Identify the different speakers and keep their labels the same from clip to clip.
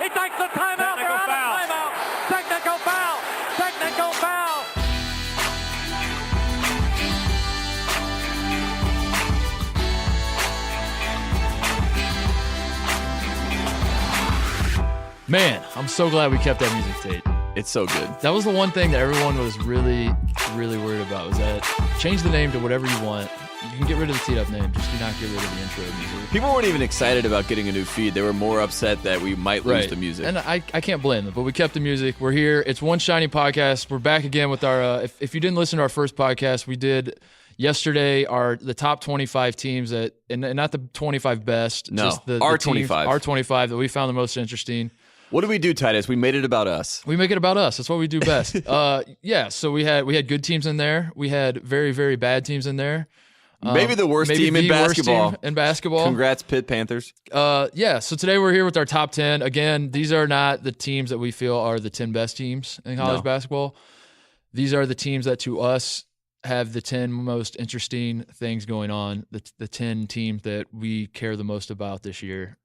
Speaker 1: He takes the timeout. They're out of timeout. Technical foul. Technical foul.
Speaker 2: Man, I'm so glad we kept that music, Tate.
Speaker 3: It's so good.
Speaker 2: That was the one thing that everyone was really, really worried about, was that change the name to whatever you want. You can get rid of the teed-up name, just do not get rid of the intro music.
Speaker 3: People weren't even excited about getting a new feed. They were more upset that we might lose the music.
Speaker 2: And I can't blame them, but we kept the music. We're here. It's One Shiny Podcast. We're back again with our, if you didn't listen to our first podcast, we did yesterday the top 25 teams that, and not the 25 best.
Speaker 3: No,
Speaker 2: just
Speaker 3: our
Speaker 2: the teams,
Speaker 3: 25.
Speaker 2: Our 25 that we found the most interesting.
Speaker 3: What do we do, Titus? We made it about us.
Speaker 2: We make it about us. That's what we do best. So we had good teams in there. We had very, very bad teams in there.
Speaker 3: Maybe the worst team in basketball. Congrats, Pitt Panthers.
Speaker 2: So today we're here with our top 10. Again, these are not the teams that we feel are the 10 best teams in college basketball. These are the teams that to us have the 10 most interesting things going on, the 10 teams that we care the most about this year.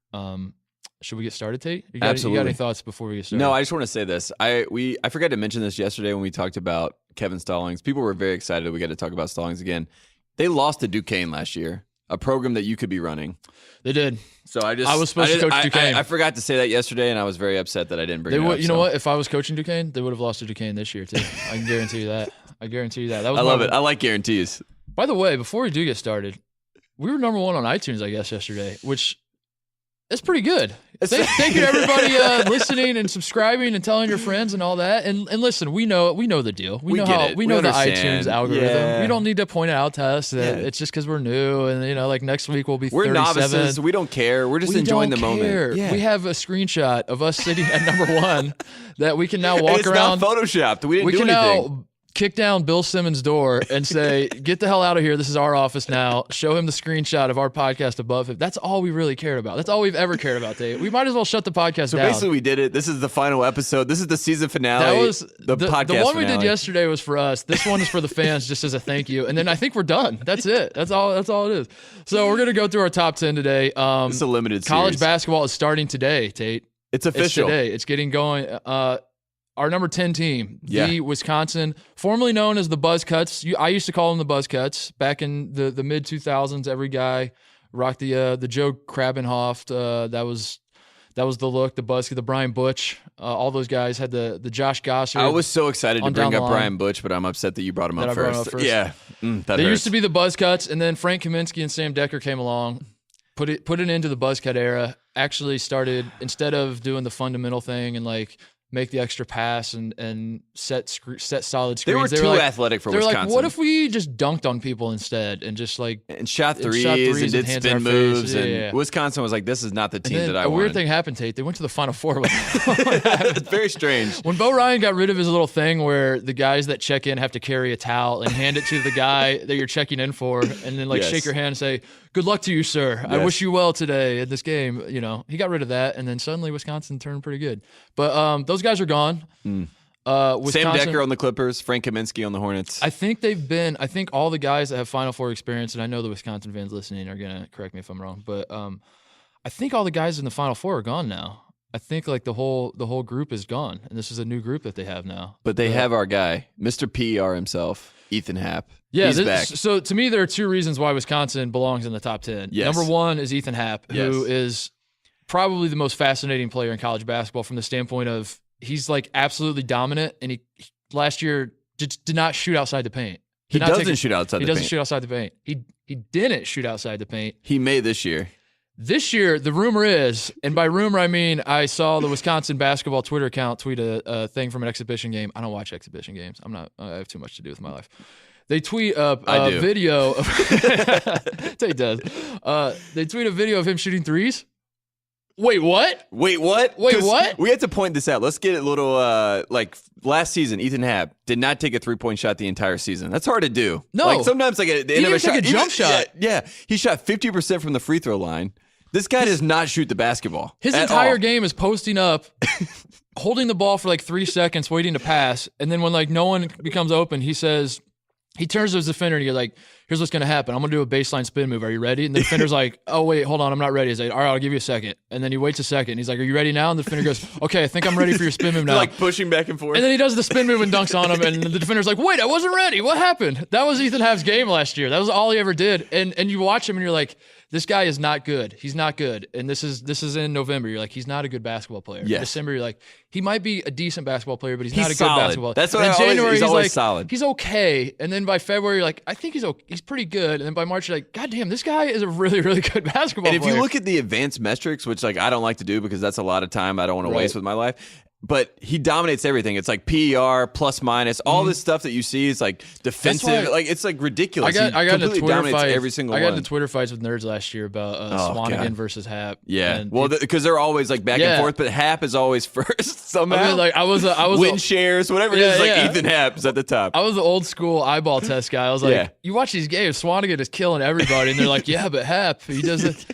Speaker 2: Should we get started, Tate?
Speaker 3: Absolutely.
Speaker 2: You got any thoughts before we get started?
Speaker 3: No, I just want to say this. I forgot to mention this yesterday when we talked about Kevin Stallings. People were very excited we got to talk about Stallings again. They lost to Duquesne last year, a program that you could be running.
Speaker 2: They did.
Speaker 3: So I
Speaker 2: was supposed to coach Duquesne.
Speaker 3: I forgot to say that yesterday, and I was very upset that I didn't bring it up.
Speaker 2: You know what? If I was coaching Duquesne, they would have lost to Duquesne this year, too. I can guarantee you that. I
Speaker 3: love it. I like guarantees.
Speaker 2: By the way, before we do get started, we were number 1 on iTunes, I guess, yesterday, which is pretty good. Thank you to everybody listening and subscribing and telling your friends and all that. And listen, we know the deal. We know the iTunes algorithm.
Speaker 3: Yeah.
Speaker 2: We don't need to point it out to us that it's just because we're new and like next week we'll be 37.
Speaker 3: We're novices. We don't care. We're just enjoying the moment.
Speaker 2: Yeah. We have a screenshot of us sitting at number 1 that we can now walk
Speaker 3: it's
Speaker 2: around.
Speaker 3: It's not photoshopped. We didn't do anything.
Speaker 2: Now kick down Bill Simmons' door and say, get the hell out of here. This is our office now. Show him the screenshot of our podcast above him. That's all we really cared about. That's all we've ever cared about, Dave. We might as well shut the podcast down.
Speaker 3: So basically we did it. This is the final episode. This is the season finale.
Speaker 2: That was
Speaker 3: the podcast
Speaker 2: The one
Speaker 3: finale.
Speaker 2: we did yesterday was for us. This one is for the fans just as a thank you. And then I think we're done. That's it. That's all it is. So we're going to go through our top 10 today.
Speaker 3: It's a limited series.
Speaker 2: College basketball is starting today, Tate.
Speaker 3: It's official.
Speaker 2: It's today. It's getting going. Our number 10 team, the Wisconsin, formerly known as the Buzzcuts. I used to call them the Buzzcuts. Back in the mid-2000s, every guy rocked the Joe Krabenhoft. That was the look, the Buzzcut, the Brian Butch. All those guys had the Josh Gosser.
Speaker 3: I was so excited to bring up Brian Butch, but I'm upset that you brought him up first. Yeah, that
Speaker 2: They used to be the Buzzcuts, and then Frank Kaminsky and Sam Decker came along, put it into the Buzzcut era, actually started, instead of doing the fundamental thing and like make the extra pass and set solid screens.
Speaker 3: They were too athletic for Wisconsin.
Speaker 2: They're like, what if we just dunked on people instead and just like
Speaker 3: and shot threes and did spin moves? And Wisconsin was like, this is not the team that I want.
Speaker 2: A weird thing happened, Tate. They went to the Final Four.
Speaker 3: It's very strange.
Speaker 2: When Bo Ryan got rid of his little thing where the guys that check in have to carry a towel and hand it to the guy that you're checking in for, and then shake your hand and say, good luck to you, sir. Yes. I wish you well today in this game. You know, he got rid of that, and then suddenly Wisconsin turned pretty good. But those guys are gone.
Speaker 3: Sam Decker on the Clippers, Frank Kaminsky on the Hornets.
Speaker 2: I think all the guys that have Final Four experience, and I know the Wisconsin fans listening are going to correct me if I'm wrong, but I think all the guys in the Final Four are gone now. I think like the whole group is gone, and this is a new group that they have now.
Speaker 3: But they have our guy, Mr. PER himself, Ethan Happ.
Speaker 2: Yeah,
Speaker 3: he's back.
Speaker 2: So to me, there are 2 reasons why Wisconsin belongs in the top 10.
Speaker 3: Yes.
Speaker 2: Number 1 is Ethan Happ, who is probably the most fascinating player in college basketball from the standpoint of he's like absolutely dominant, and he last year did not shoot outside the paint.
Speaker 3: He doesn't shoot outside the paint.
Speaker 2: He doesn't shoot outside the paint. He didn't shoot outside the paint.
Speaker 3: He may this year.
Speaker 2: This year, the rumor is, and by rumor I mean I saw the Wisconsin basketball Twitter account tweet a thing from an exhibition game. I don't watch exhibition games. I have too much to do with my life. They tweet a video of Tate does. They tweet a video of him shooting threes. Wait, what?
Speaker 3: Wait, what?
Speaker 2: Wait, what?
Speaker 3: We had to point this out. Let's get a little, last season, Ethan Happ did not take a 3-point shot the entire season. That's hard to do.
Speaker 2: No.
Speaker 3: Like, sometimes, like, at the end of a shot.
Speaker 2: He didn't take a jump shot.
Speaker 3: Yeah. He shot 50% from the free throw line. This guy does not shoot the basketball.
Speaker 2: His entire game is posting up, holding the ball for like 3 seconds, waiting to pass. And then when like no one becomes open, he turns to his defender and he's like, here's what's going to happen. I'm going to do a baseline spin move. Are you ready? And the defender's like, oh, wait, hold on. I'm not ready. He's like, all right, I'll give you a second. And then he waits a second. He's like, are you ready now? And the defender goes, okay, I think I'm ready for your spin move now.
Speaker 3: Like pushing back and forth.
Speaker 2: And then he does the spin move and dunks on him. And the defender's like, wait, I wasn't ready. What happened? That was Ethan Happ's game last year. That was all he ever did. And you watch him and you're like, this guy is not good. He's not good. And this is in November. You're like, he's not a good basketball player.
Speaker 3: Yes.
Speaker 2: In December, you're like, he might be a decent basketball player, but he's not a
Speaker 3: solid.
Speaker 2: good basketball player.
Speaker 3: That's what
Speaker 2: in January,
Speaker 3: he's always
Speaker 2: like,
Speaker 3: solid.
Speaker 2: He's okay. And then by February, you're like, I think he's pretty good. And then by March, you're like, God damn, this guy is a really, really good basketball player.
Speaker 3: And if you look at the advanced metrics, which like I don't like to do because that's a lot of time I don't want to waste with my life. But he dominates everything. It's like PER, plus minus, all this stuff that you see is like defensive. Like it's like ridiculous.
Speaker 2: I got
Speaker 3: completely
Speaker 2: into Twitter
Speaker 3: dominates
Speaker 2: fights.
Speaker 3: every single
Speaker 2: I got
Speaker 3: one.
Speaker 2: into Twitter fights with nerds last year about Swanigan versus Happ.
Speaker 3: Yeah,
Speaker 2: and
Speaker 3: well, because they're always like back and forth, but Happ is always first somehow.
Speaker 2: I mean, like I was
Speaker 3: win shares, whatever it is. Like Ethan Happ's at the top.
Speaker 2: I was the old school eyeball test guy. I was like, you watch these games, Swanigan is killing everybody, and they're like, yeah, but Happ, he doesn't.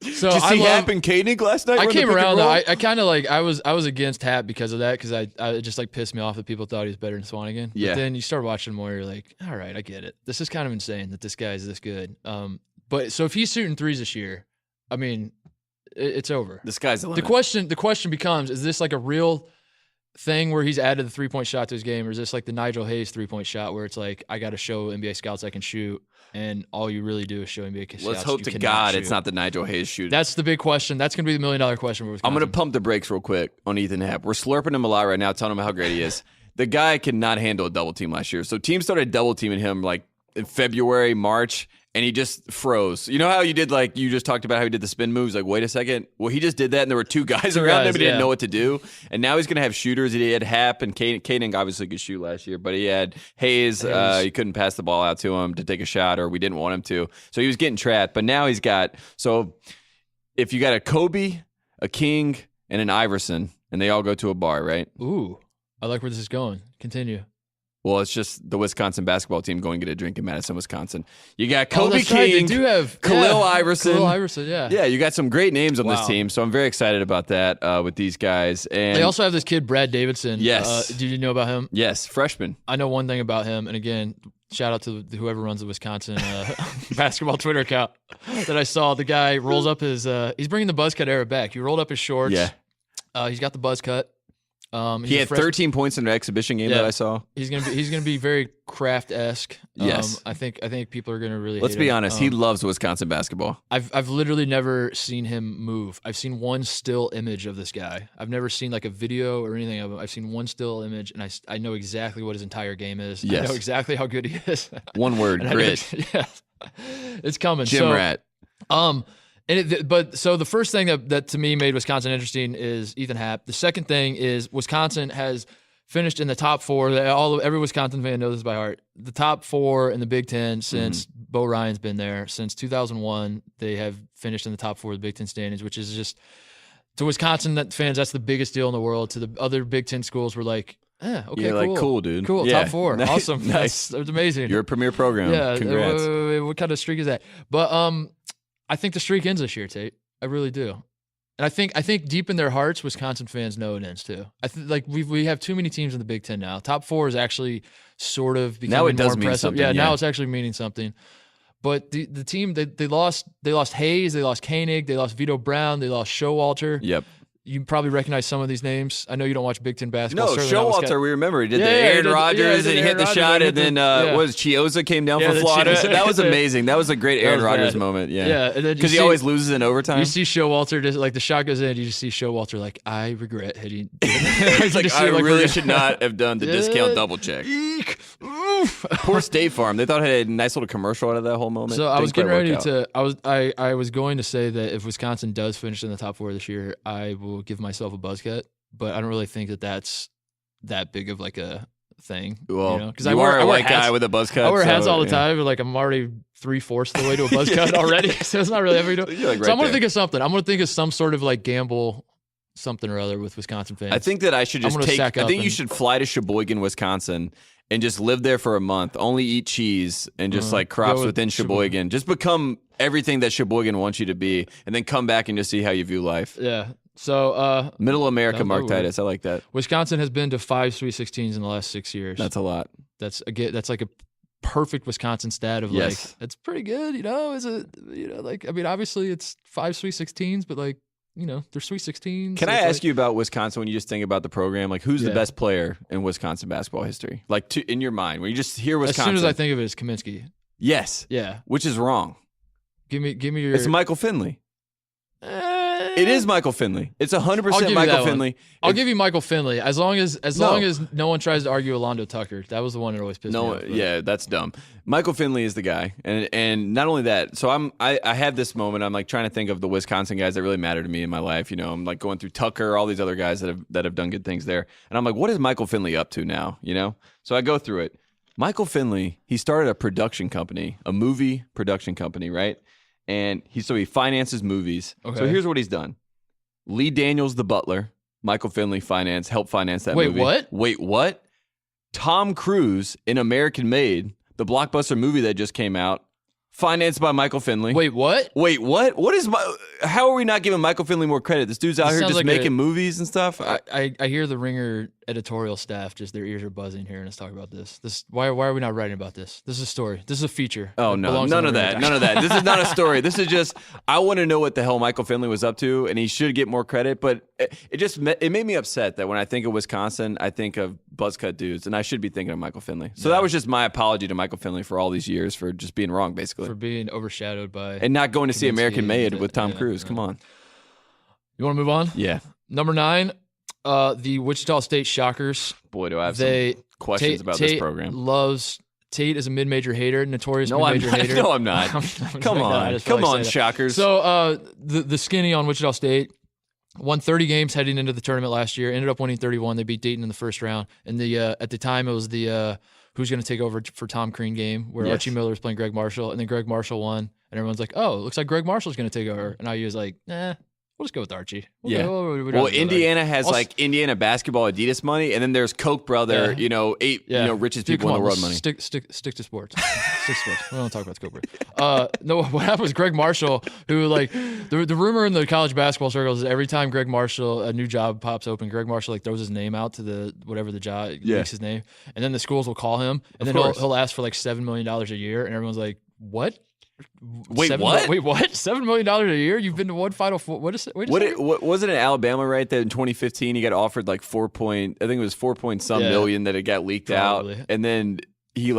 Speaker 2: So
Speaker 3: did you see Happ and Koenig last night?
Speaker 2: I came around though. I kind of like I was against Happ because of that because I it just like pissed me off that people thought he was better than Swanigan.
Speaker 3: Yeah.
Speaker 2: But then you start watching more, you're like, all right, I get it. This is kind of insane that this guy is this good. But so if he's shooting threes this year, I mean, it's over.
Speaker 3: The sky's the limit.
Speaker 2: The question becomes: is this like a real thing where he's added the 3-point shot to his game, or is this like the Nigel Hayes 3-point shot where it's like I got to show NBA scouts I can shoot? And all you really do is show NBA scouts.
Speaker 3: Let's hope to God it's not the Nigel Hayes shooting.
Speaker 2: That's the big question. That's going to be the $1 million question for Wisconsin.
Speaker 3: I'm going to pump the brakes real quick on Ethan Happ. We're slurping him a lot right now, telling him how great he is. The guy could not handle a double team last year. So teams started double teaming him like in February, March, and he just froze. You know how you did, like, you just talked about how he did the spin moves? Like, wait a second. Well, he just did that, and there were two guys around him. He didn't know what to do. And now he's going to have shooters. He had Happ, and Koenig obviously could shoot last year, but he had Hayes. He couldn't pass the ball out to him to take a shot, or we didn't want him to. So he was getting trapped. But now he's got, so if you got a Kobe, a King, and an Iverson, and they all go to a bar, right?
Speaker 2: Ooh, I like where this is going. Continue.
Speaker 3: Well, it's just the Wisconsin basketball team going to get a drink in Madison, Wisconsin. You got Kobe
Speaker 2: that's
Speaker 3: King,
Speaker 2: right. They do have
Speaker 3: Khalil Iverson.
Speaker 2: Khalil Iverson, yeah.
Speaker 3: Yeah, you got some great names on this team, so I'm very excited about that with these guys. And
Speaker 2: they also have this kid, Brad Davidson.
Speaker 3: Yes.
Speaker 2: Did you know about him?
Speaker 3: Yes, freshman.
Speaker 2: I know one thing about him, and again, shout out to whoever runs the Wisconsin basketball Twitter account that I saw. The guy rolls up his he's bringing the buzz cut era back. He rolled up his shorts.
Speaker 3: Yeah.
Speaker 2: He's got the buzz cut.
Speaker 3: He had 13 points in an exhibition game that I saw.
Speaker 2: He's gonna be very Kraft-esque.
Speaker 3: Yes.
Speaker 2: I think people are gonna really.
Speaker 3: Let's be honest. He loves Wisconsin basketball.
Speaker 2: I've literally never seen him move. I've seen one still image of this guy. I've never seen like a video or anything of him. I've seen one still image, and I know exactly what his entire game is.
Speaker 3: Yes.
Speaker 2: I know exactly how good he is.
Speaker 3: One word, grit.
Speaker 2: Yeah, it's coming.
Speaker 3: Gym rat.
Speaker 2: So the first thing that to me made Wisconsin interesting is Ethan Happ. The second thing is Wisconsin has finished in the top 4. Every Wisconsin fan knows this by heart. The top 4 in the Big Ten since Bo Ryan's been there. Since 2001, they have finished in the top 4 of the Big Ten standings, which is just, to Wisconsin fans, that's the biggest deal in the world. To the other Big Ten schools, we're like, okay,
Speaker 3: You're
Speaker 2: cool.
Speaker 3: like, cool, dude.
Speaker 2: Cool,
Speaker 3: Yeah.
Speaker 2: top 4.
Speaker 3: Nice.
Speaker 2: Awesome.
Speaker 3: Nice.
Speaker 2: That's amazing.
Speaker 3: You're a premier program.
Speaker 2: Yeah.
Speaker 3: Congrats.
Speaker 2: What kind of streak is that? But I think the streak ends this year, Tate. I really do. And I think deep in their hearts, Wisconsin fans know it ends too. I think like we have too many teams in the Big Ten now. Top 4 is actually sort of becoming
Speaker 3: now it does
Speaker 2: more
Speaker 3: mean
Speaker 2: impressive.
Speaker 3: something.
Speaker 2: Yeah, now it's actually meaning something. But the team they lost Hayes, they lost Koenig, they lost Vito Brown, they lost Showalter.
Speaker 3: Yep.
Speaker 2: You probably recognize some of these names. I know you don't watch Big Ten basketball.
Speaker 3: No,
Speaker 2: Certainly not
Speaker 3: Showalter, we remember. He did
Speaker 2: Yeah,
Speaker 3: the
Speaker 2: yeah, he
Speaker 3: Aaron
Speaker 2: did-
Speaker 3: Rodgers,
Speaker 2: yeah,
Speaker 3: and he
Speaker 2: Aaron
Speaker 3: hit the
Speaker 2: Rodgers,
Speaker 3: shot,
Speaker 2: he
Speaker 3: and
Speaker 2: did
Speaker 3: then,
Speaker 2: yeah.
Speaker 3: what was Chioza came down for
Speaker 2: the
Speaker 3: Florida?
Speaker 2: Chioza.
Speaker 3: That was amazing. That was a great Aaron
Speaker 2: was
Speaker 3: Rodgers
Speaker 2: bad.
Speaker 3: moment. Yeah.
Speaker 2: Yeah, and then you
Speaker 3: Because he
Speaker 2: see-
Speaker 3: always loses in overtime.
Speaker 2: You see Showalter, just like the shot goes in, you just see Showalter like, I regret hitting.
Speaker 3: He's like, I really should not have done the discount
Speaker 2: Yeah.
Speaker 3: double check.
Speaker 2: Eek. Oof.
Speaker 3: Poor State Farm. They thought it had a nice little commercial out of that whole moment.
Speaker 2: So I was
Speaker 3: Didn't
Speaker 2: getting
Speaker 3: quite
Speaker 2: ready
Speaker 3: work out.
Speaker 2: to. I was going to say that if Wisconsin does finish in the top 4 this year, I will give myself a buzz cut. But I don't really think that that's that big of like a thing.
Speaker 3: Well,
Speaker 2: because
Speaker 3: you are a white guy with a buzz cut.
Speaker 2: I wear hats all the
Speaker 3: yeah.
Speaker 2: time, but like I'm already 3/4 of the way to a buzz cut already. So it's not really ever.
Speaker 3: You're, like,
Speaker 2: So
Speaker 3: right
Speaker 2: I'm gonna
Speaker 3: there.
Speaker 2: think of something. I'm gonna think of some sort of like gamble, something or other with Wisconsin fans.
Speaker 3: I think that I should
Speaker 2: I'm
Speaker 3: just
Speaker 2: gonna
Speaker 3: take.
Speaker 2: sack
Speaker 3: I
Speaker 2: up
Speaker 3: think you
Speaker 2: and-
Speaker 3: should fly to Sheboygan, Wisconsin, and just live there for a month. Only eat cheese and just like crops
Speaker 2: go with
Speaker 3: within Sheboygan. Just become everything that Sheboygan wants you to be, and then come back and just see how you view life.
Speaker 2: Yeah. So
Speaker 3: Middle America, Mark
Speaker 2: ooh.
Speaker 3: Titus. I like that.
Speaker 2: Wisconsin has been to 5 Sweet 16s in the last 6 years.
Speaker 3: That's a lot.
Speaker 2: That's like a perfect Wisconsin stat of
Speaker 3: Yes.
Speaker 2: like, it's pretty good, is it, like, I mean, obviously it's 5 Sweet 16s, but like, they're Sweet 16s.
Speaker 3: Can I ask you about Wisconsin when you just think about the program? Like, who's the
Speaker 2: Yeah.
Speaker 3: best player in Wisconsin basketball history? Like, in your mind, when you just hear Wisconsin.
Speaker 2: As soon as I think of it, it's Kaminsky.
Speaker 3: Yes.
Speaker 2: Yeah.
Speaker 3: Which is wrong.
Speaker 2: Give me your.
Speaker 3: It's Michael Finley. It is Michael Finley. It's 100% Michael Finley.
Speaker 2: I'll give you Michael Finley as long as no one tries to argue Alondo Tucker. That was the one that always pissed me off.
Speaker 3: Yeah, that's dumb. Michael Finley is the guy, and not only that. So I have this moment. I'm like trying to think of the Wisconsin guys that really matter to me in my life. I'm like going through Tucker, all these other guys that have done good things there, and I'm like, what is Michael Finley up to now? So I go through it. Michael Finley, he started a production company, a movie production company, right? And he finances movies.
Speaker 2: Okay.
Speaker 3: So here's what he's done. Lee Daniels, the butler, Michael Finley helped finance that movie. Wait, what? Tom Cruise in American Made, the blockbuster movie that just came out, financed by Michael Finley.
Speaker 2: Wait, what?
Speaker 3: How are we not giving Michael Finley more credit? This dude's out here just making movies and stuff.
Speaker 2: I hear the Ringer editorial staff, just their ears are buzzing hearing us talk about this. Why are we not writing about this? This is a story. This is a feature.
Speaker 3: Oh, no. None of that. This is not a story. This is just, I want to know what the hell Michael Finley was up to, and he should get more credit. But it made me upset that when I think of Wisconsin, I think of buzzcut dudes, and I should be thinking of Michael Finley. So that was just my apology to Michael Finley for all these years for just being wrong, basically.
Speaker 2: For being overshadowed by.
Speaker 3: And not going to see American Made with Tom Cruise. Come on.
Speaker 2: You want to move on?
Speaker 3: Yeah.
Speaker 2: Number 9, the Wichita State Shockers.
Speaker 3: Boy, do I have some questions about this program.
Speaker 2: Tate is a mid-major hater, notorious mid-major hater.
Speaker 3: No, I'm not. Come on, Shockers.
Speaker 2: So the skinny on Wichita State won 30 games heading into the tournament last year. Ended up winning 31. They beat Dayton in the first round. And at the time it was the who's going to take over for Tom Crean game where Archie Miller was playing Greg Marshall, and then Greg Marshall won, and everyone's like, oh, it looks like Greg Marshall's going to take over. And I was like, nah. We'll just go with Archie. Well,
Speaker 3: Indiana has Indiana basketball Adidas money, and then there's Koch brother, richest people in the world money.
Speaker 2: Stick to sports. Stick to sports. We don't talk about the Koch brother. No, what happened was Greg Marshall, who the rumor in the college basketball circles is every time Greg Marshall, a new job pops open, Greg Marshall throws his name out to the whatever the job, leaks his name, and then the schools will call him, and then he'll ask for like $7 million a year, and everyone's like, what?
Speaker 3: What?
Speaker 2: $7 million a year? You've been to one Final Four? What is it?
Speaker 3: What was it in Alabama, right? That in 2015 he got offered like 4 million that it got leaked out, and then he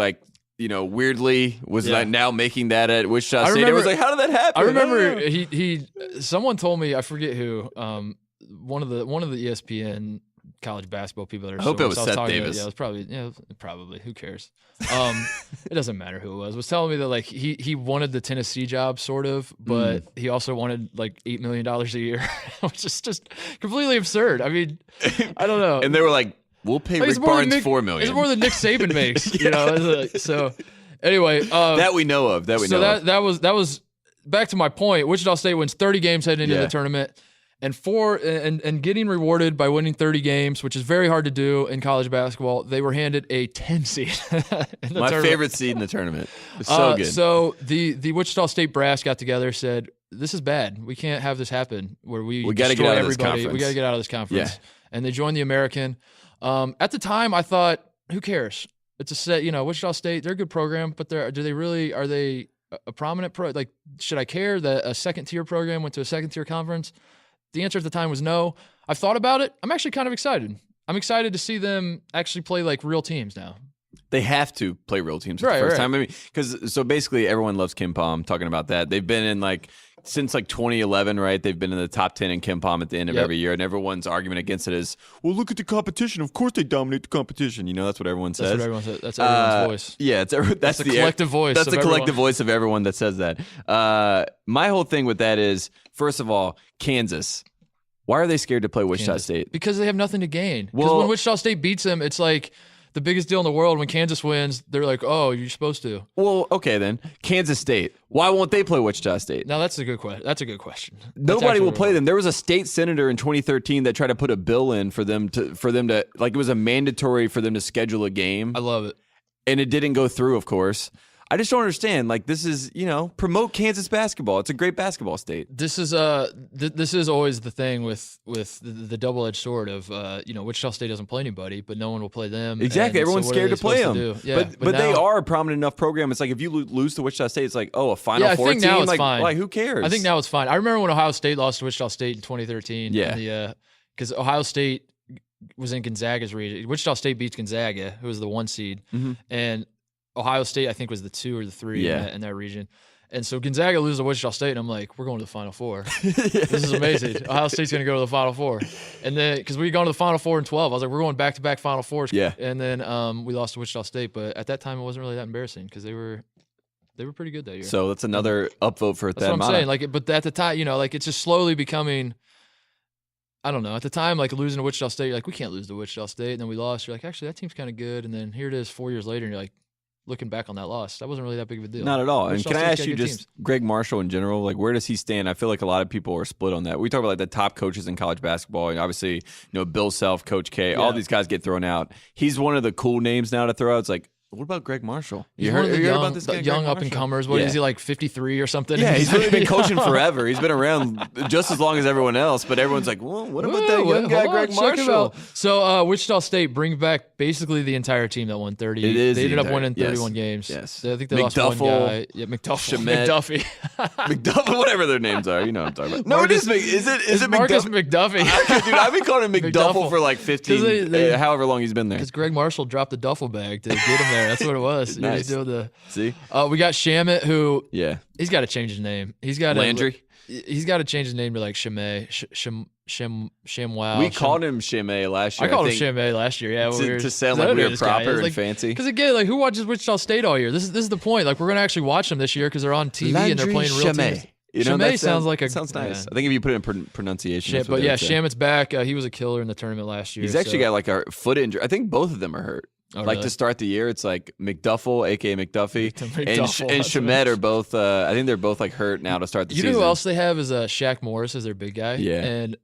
Speaker 3: weirdly was now making that at Wichita State. It was like, how did that happen?
Speaker 2: I remember he someone told me, I forget who, one of the ESPN college basketball people that are.
Speaker 3: I hope it was Seth Davis.
Speaker 2: It was probably. Who cares? It doesn't matter who it was telling me that he wanted the Tennessee job sort of, but he also wanted like $8 million a year, which is just completely absurd. I mean, I don't know.
Speaker 3: And they were like, we'll pay Rick Barnes $4 million.
Speaker 2: It's more than Nick Saban makes, So anyway,
Speaker 3: that we know of. That
Speaker 2: was back to my point. Wichita State wins 30 games heading into the tournament. And getting rewarded by winning 30 games, which is very hard to do in college basketball, they were handed a 10 seed.
Speaker 3: My favorite seed in the tournament. It's so good.
Speaker 2: So the Wichita State brass got together, said, "This is bad. We can't have this happen. Where we
Speaker 3: got to get out of this conference.
Speaker 2: We got to get out of this conference." Yeah. And they joined the American. At the time, I thought, "Who cares? It's a set. Wichita State. They're a good program, but are they a prominent pro? Like, should I care that a second tier program went to a second tier conference?" The answer at the time was no. I've thought about it. I'm actually kind of excited. I'm excited to see them actually play like real teams now.
Speaker 3: They have to play real teams for the first time. I mean, so basically everyone loves Kim Pom, talking about that. They've been in since 2011, right? They've been in the top 10 in Kim Pom at the end of every year, and everyone's argument against it is, well, look at the competition. Of course they dominate the competition. That's what everyone says.
Speaker 2: That's what everyone says. That's everyone's voice.
Speaker 3: Yeah, that's the
Speaker 2: collective voice.
Speaker 3: That's the collective voice of everyone that says that. My whole thing with that is, first of all, Kansas. Why are they scared to play Wichita State?
Speaker 2: Because they have nothing to gain. Because when Wichita State beats them, it's like the biggest deal in the world. When Kansas wins, they're like, oh, you're supposed to.
Speaker 3: Well, okay then. Kansas State. Why won't they play Wichita State?
Speaker 2: Now, that's a good question.
Speaker 3: Nobody will play them. There was a state senator in 2013 that tried to put a bill in for them to it was a mandatory for them to schedule a game.
Speaker 2: I love it.
Speaker 3: And it didn't go through, of course. I just don't understand. Like, this is, promote Kansas basketball. It's a great basketball state.
Speaker 2: This is this is always the thing with the double-edged sword of Wichita State doesn't play anybody, but no one will play them.
Speaker 3: Exactly, everyone's scared to play them.
Speaker 2: Yeah,
Speaker 3: but they are a prominent enough program. It's like if you lose to Wichita State, it's like a Final Four
Speaker 2: I think
Speaker 3: team.
Speaker 2: now it's fine.
Speaker 3: Like who cares?
Speaker 2: I think now it's fine. I remember when Ohio State lost to Wichita State in 2013.
Speaker 3: Yeah,
Speaker 2: because Ohio State was in Gonzaga's region. Wichita State beats Gonzaga, who was the 1 seed, and Ohio State, I think, was the 2 or the 3 in that region. And so Gonzaga loses to Wichita State, and I'm like, we're going to the Final Four. This is amazing. Ohio State's going to go to the Final Four. And then, because we gone to the Final Four in 12, I was like, we're going back-to-back Final Fours.
Speaker 3: Yeah.
Speaker 2: And then we lost to Wichita State. But at that time, it wasn't really that embarrassing because they were pretty good that year.
Speaker 3: So that's another upvote for that.
Speaker 2: That's what I'm saying. Like, but at the time, it's just slowly becoming, I don't know. At the time, like losing to Wichita State, you're like, we can't lose to Wichita State. And then we lost. You're like, actually, that team's kind of good. And then here it is 4 years later, and you're like, looking back on that loss, that wasn't really that big of a deal.
Speaker 3: Not at all. And can I ask you just
Speaker 2: teams.
Speaker 3: Greg Marshall in general, like where does he stand? I feel like a lot of people are split on that. We talk about like the top coaches in college basketball, and obviously, Bill Self, Coach K, all these guys get thrown out. He's one of the cool names now to throw out. It's like, what about Greg Marshall?
Speaker 2: You heard about this guy, young up and comers? What is he, like 53 or something?
Speaker 3: Yeah, he's really been coaching forever. He's been around just as long as everyone else, but everyone's like, well, what about that young guy, Greg Marshall?
Speaker 2: So Wichita State brings back basically the entire team that won 30. They ended up winning 31 games.
Speaker 3: Yes.
Speaker 2: I think they lost one guy. Yeah, McDuffie.
Speaker 3: Mcduffie, whatever their names are. You know what I'm talking about. No,
Speaker 2: Marcus,
Speaker 3: is it
Speaker 2: Marcus McDuffie?
Speaker 3: Dude, I've been calling him McDuffle for like 15, however long he's been there.
Speaker 2: Because Greg Marshall dropped the duffel bag to get him there. That's what it was.
Speaker 3: Nice.
Speaker 2: See, we got Shamit, who he's got to change his name. He's got
Speaker 3: Landry.
Speaker 2: He's got to change his name to like Shimei. Shamwow.
Speaker 3: We called him Shimei last year.
Speaker 2: I called him Shimei last year. Yeah,
Speaker 3: to sound like we were proper and fancy.
Speaker 2: Because again, like who watches Wichita State all year? This is the point. Like we're gonna actually watch them this year because they're on TV
Speaker 3: Landry
Speaker 2: and they're playing real teams. Shimei sounds
Speaker 3: sounds nice. I think if you put it in pronunciation.
Speaker 2: But yeah, Shamit's back. He was a killer in the tournament last year.
Speaker 3: He's actually got like a foot injury. I think both of them are hurt.
Speaker 2: Oh,
Speaker 3: like
Speaker 2: really?
Speaker 3: to start the year, it's like McDuffle, aka McDuffie, and Shamet are both. I think they're both like hurt now to start the season.
Speaker 2: You know who else they have is Shaq Morris as their big guy.
Speaker 3: Yeah.
Speaker 2: And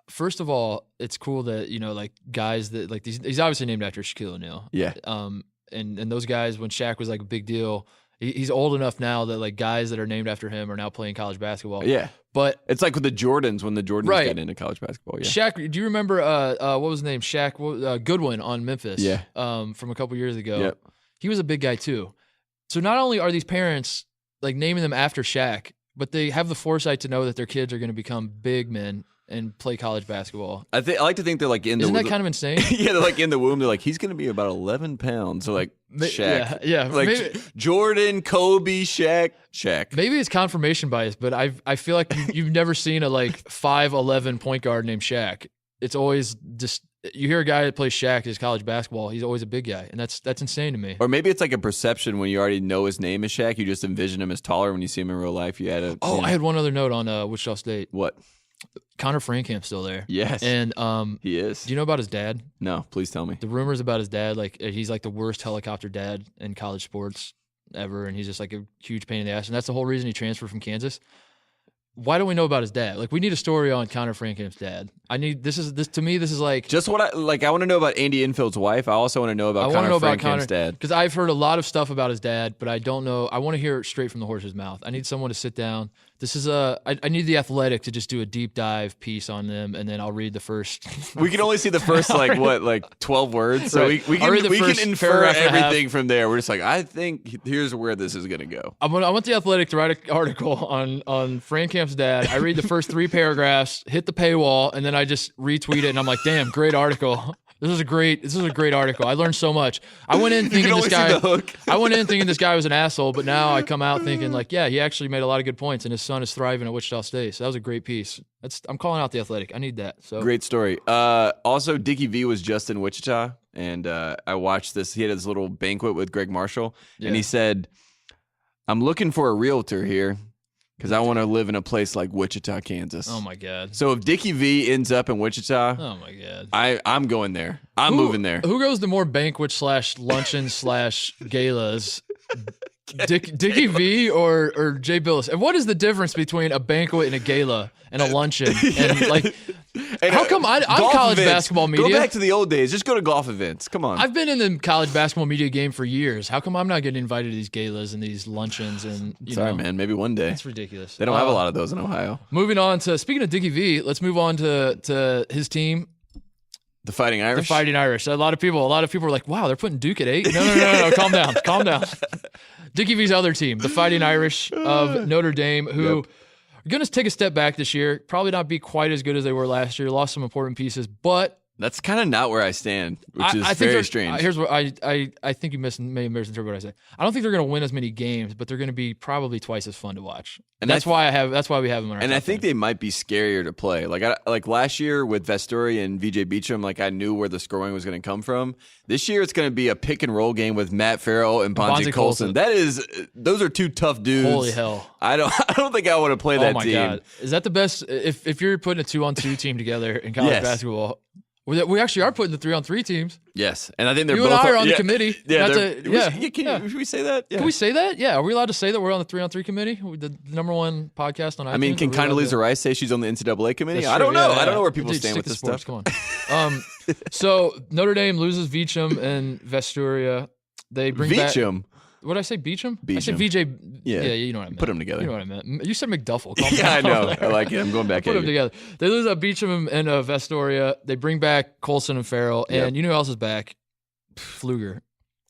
Speaker 2: first of all, it's cool that like guys that like he's obviously named after Shaquille O'Neal.
Speaker 3: Yeah.
Speaker 2: And those guys when Shaq was like a big deal. He's old enough now that like guys that are named after him are now playing college basketball.
Speaker 3: Yeah.
Speaker 2: But
Speaker 3: it's like with the Jordans when the Jordans got into college basketball. Yeah.
Speaker 2: Shaq, do you remember what was his name? Shaq Goodwin on Memphis.
Speaker 3: Yeah.
Speaker 2: From a couple years ago.
Speaker 3: Yep.
Speaker 2: He was a big guy too. So not only are these parents like naming them after Shaq, but they have the foresight to know that their kids are going to become big men and play college basketball.
Speaker 3: I like to think they're like in
Speaker 2: Isn't
Speaker 3: the.
Speaker 2: that kind of insane?
Speaker 3: Yeah, they're like in the womb. They're like he's going to be about 11 pounds. So like Shaq.
Speaker 2: Yeah.
Speaker 3: Like
Speaker 2: maybe,
Speaker 3: Jordan, Kobe, Shaq.
Speaker 2: Maybe it's confirmation bias, but I feel like you've never seen a like 5'11" point guard named Shaq. It's always just you hear a guy that plays Shaq as college basketball. He's always a big guy, and that's insane to me.
Speaker 3: Or maybe it's like a perception when you already know his name is Shaq. You just envision him as taller when you see him in real life. You had a.
Speaker 2: Oh, I had one other note on Wichita State.
Speaker 3: What?
Speaker 2: Connor Frankamp's still there.
Speaker 3: Yes.
Speaker 2: And
Speaker 3: he is.
Speaker 2: Do you know about his dad?
Speaker 3: No, please tell me.
Speaker 2: The rumors about his dad, like he's like the worst helicopter dad in college sports ever, and he's just like a huge pain in the ass. And that's the whole reason he transferred from Kansas. Why don't we know about his dad? Like, we need a story on Connor Frankamp's dad. This is like
Speaker 3: just what I like. I want to know about Andy Infield's wife. I also want to know about Connor Frankamp's dad
Speaker 2: because I've heard a lot of stuff about his dad, but I don't know. I want to hear it straight from the horse's mouth. I need someone to sit down. This is I need the Athletic to just do a deep dive piece on them, and then I'll read the first.
Speaker 3: We can only see the first 12 words, so
Speaker 2: right.
Speaker 3: we can infer everything from there. We're just like, I think here's where this is gonna go.
Speaker 2: I want the Athletic to write an article on Frankamp's dad. I read the first 3 paragraphs, hit the paywall, and then I just retweet it, and I'm like, damn, great article. This is a great article. I learned so much. I went in thinking this guy was an asshole, but now I come out thinking like, yeah, he actually made a lot of good points, and his son is thriving at Wichita State. So that was a great piece. I'm calling out the Athletic. I need that. So
Speaker 3: great story. Also, Dickie V was just in Wichita, and I watched this. He had his little banquet with Greg Marshall, and he said, "I'm looking for a realtor here." Because I want to live in a place like Wichita, Kansas.
Speaker 2: Oh, my God.
Speaker 3: So if Dickie V ends up in Wichita,
Speaker 2: oh, my God,
Speaker 3: I'm going there. I'm moving there.
Speaker 2: Who goes to more banquet / galas? Dickie V or Jay Billis? And what is the difference between a banquet and a gala and a luncheon? And like
Speaker 3: And,
Speaker 2: How come I'm
Speaker 3: golf
Speaker 2: college
Speaker 3: events.
Speaker 2: basketball media?
Speaker 3: Go back to the old days. Just go to golf events. Come on.
Speaker 2: I've been in the college basketball media game for years. How come I'm not getting invited to these galas and these luncheons? And
Speaker 3: Sorry, man. Maybe one day.
Speaker 2: It's ridiculous.
Speaker 3: They don't have a lot of those in Ohio.
Speaker 2: Moving on to, speaking of Dickie V, let's move on to his team.
Speaker 3: The Fighting Irish.
Speaker 2: The Fighting Irish. A lot of people are like, wow, they're putting Duke at 8. No. Calm down. Dickie V's other team, the Fighting Irish of Notre Dame, who are going to take a step back this year. Probably not be quite as good as they were last year. Lost some important pieces, but
Speaker 3: That's kind of not where I stand, which is very strange.
Speaker 2: Here's what I think you may misinterpret what I say. I don't think they're going to win as many games, but they're going to be probably twice as fun to watch. And that's why we have them in our
Speaker 3: And
Speaker 2: top
Speaker 3: I think
Speaker 2: 10.
Speaker 3: they might be scarier to play. Like last year with Vestori and VJ Beacham, like I knew where the scoring was going to come from. This year it's going to be a pick and roll game with Matt Farrell and Bonzi Colson. Those are two tough dudes.
Speaker 2: Holy hell!
Speaker 3: I don't think I want to play that team.
Speaker 2: Oh my god, is that the best? If you're putting a 2-on-2 team together in college basketball. We actually are putting the 3-on-3 teams.
Speaker 3: Yes, and I think they're
Speaker 2: you
Speaker 3: both.
Speaker 2: You and I are on the committee.
Speaker 3: Should we say that? Yeah.
Speaker 2: Can we say that? Yeah. Are we allowed to say that we're on the 3-on-3 committee? The number one podcast on iTunes?
Speaker 3: I mean, can Condoleezza Rice say she's on the NCAA committee?
Speaker 2: That's
Speaker 3: I don't
Speaker 2: true.
Speaker 3: know.
Speaker 2: Yeah.
Speaker 3: I don't know where people
Speaker 2: Dude,
Speaker 3: stand with this
Speaker 2: sports.
Speaker 3: stuff.
Speaker 2: Come on. So Notre Dame loses Beacham and Vesturia. They bring
Speaker 3: Beacham.
Speaker 2: back. What did I say? Beacham?
Speaker 3: Beacham.
Speaker 2: I said VJ.
Speaker 3: Yeah,
Speaker 2: you know what I meant.
Speaker 3: Put them together.
Speaker 2: You know what I meant. You said McDuffel.
Speaker 3: Yeah, I know. I like it. I'm going back
Speaker 2: Put
Speaker 3: at
Speaker 2: them
Speaker 3: you.
Speaker 2: together. They lose Beacham and Vestoria. They bring back Colson and Farrell. And you know who else is back? Fluger.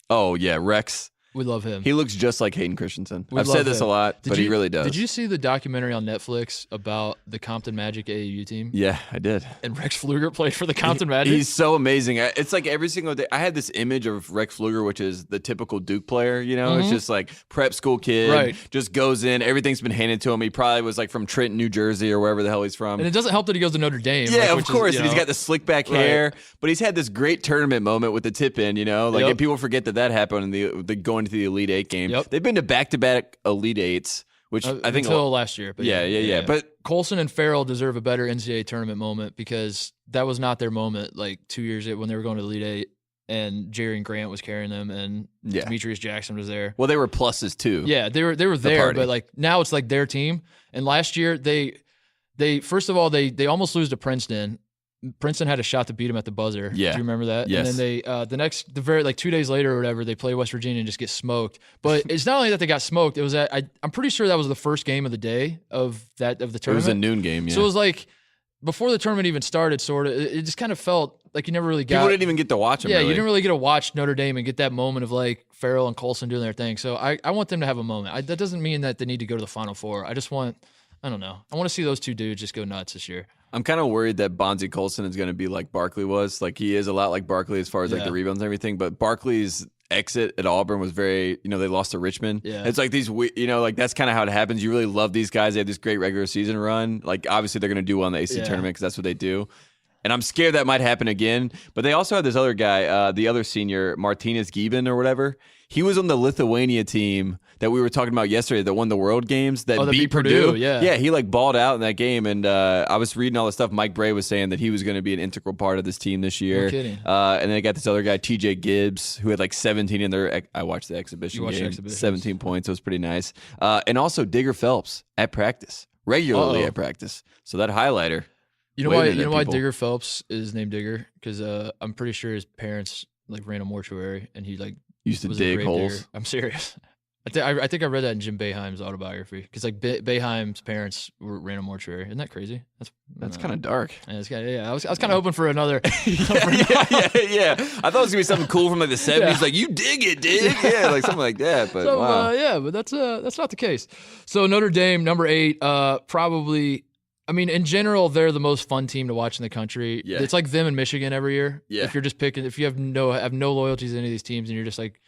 Speaker 3: Oh, yeah. Rex.
Speaker 2: We love him.
Speaker 3: He looks just like Hayden Christensen.
Speaker 2: We
Speaker 3: I've
Speaker 2: love
Speaker 3: said this
Speaker 2: him.
Speaker 3: a lot, but he really does.
Speaker 2: Did you see the documentary on Netflix about the Compton Magic AAU team?
Speaker 3: Yeah, I did.
Speaker 2: And Rex Fluger played for the Compton Magic?
Speaker 3: He's so amazing. It's like every single day. I had this image of Rex Fluger, which is the typical Duke player, you know? It's just like prep school kid.
Speaker 2: Right.
Speaker 3: Just goes in. Everything's been handed to him. He probably was like from Trenton, New Jersey or wherever the hell he's from.
Speaker 2: And it doesn't help that he goes to Notre Dame.
Speaker 3: Yeah,
Speaker 2: which
Speaker 3: of course.
Speaker 2: Is,
Speaker 3: and he's got the slick back hair. But he's had this great tournament moment with the tip in, you know? Like, and people forget that happened in the going to the Elite Eight game.
Speaker 2: Yep.
Speaker 3: They've been to back-to-back Elite Eights, which I think
Speaker 2: until last year. But
Speaker 3: yeah. But
Speaker 2: Colson and Farrell deserve a better NCAA tournament moment because that was not their moment like 2 years ago when they were going to the Elite Eight and Jerry and Grant was carrying them and Demetrius Jackson was there.
Speaker 3: Well, they were pluses too.
Speaker 2: Yeah, they were there, but like now it's like their team. And last year they first of all they almost lose to Princeton. Princeton had a shot to beat him at the buzzer.
Speaker 3: Yeah.
Speaker 2: Do you remember that?
Speaker 3: Yes.
Speaker 2: And then the very 2 days later or whatever, they play West Virginia and just get smoked. But it's not only that they got smoked, it was I'm pretty sure that was the first game of the day of the tournament.
Speaker 3: It was a noon game, yeah.
Speaker 2: So it was like before the tournament even started, sort of, it just kind of felt like you never really got.
Speaker 3: People didn't even get to watch them.
Speaker 2: Yeah,
Speaker 3: really.
Speaker 2: you didn't really get to watch Notre Dame and get that moment of like Farrell and Colson doing their thing. So I want them to have a moment. That doesn't mean that they need to go to the Final Four. I don't know. I want to see those two dudes just go nuts this year.
Speaker 3: I'm kind of worried that Bonzi Colson is going to be like Barkley was. Like he is a lot like Barkley as far as like the rebounds and everything. But Barkley's exit at Auburn was very, they lost to Richmond.
Speaker 2: Yeah.
Speaker 3: It's like these, like that's kind of how it happens. You really love these guys. They have this great regular season run. Like obviously they're going to do well in the AC tournament because that's what they do. And I'm scared that might happen again. But they also have this other guy, the other senior, Martinez Gieben or whatever. He was on the Lithuania team that we were talking about yesterday that won the World Games that beat Purdue.
Speaker 2: Yeah,
Speaker 3: he like balled out in that game. And I was reading all the stuff. Mike Bray was saying that he was going to be an integral part of this team this year.
Speaker 2: No kidding.
Speaker 3: And then they got this other guy, TJ Gibbs, who had like 17 in their. I watched the exhibition game. 17 points. It was pretty nice. And also Digger Phelps at practice, regularly at practice. So that highlighter.
Speaker 2: You know why Digger Phelps is named Digger? Because I'm pretty sure his parents like ran a mortuary and he like
Speaker 3: used to dig holes.
Speaker 2: Digger. I'm serious. I think I read that in Jim Boeheim's autobiography because like Boeheim's parents ran a mortuary. Isn't that crazy?
Speaker 3: That's kind of dark.
Speaker 2: Yeah, I was kind of hoping for another.
Speaker 3: yeah. I thought it was gonna be something cool from like the 70s. Like you dig it, dig. Yeah, like something like that. But wow.
Speaker 2: But that's not the case. So Notre Dame, number 8, probably. I mean, in general, they're the most fun team to watch in the country.
Speaker 3: Yeah.
Speaker 2: It's like them in Michigan every year.
Speaker 3: Yeah.
Speaker 2: If you're just picking, if you have no loyalties to any of these teams, and you're just like,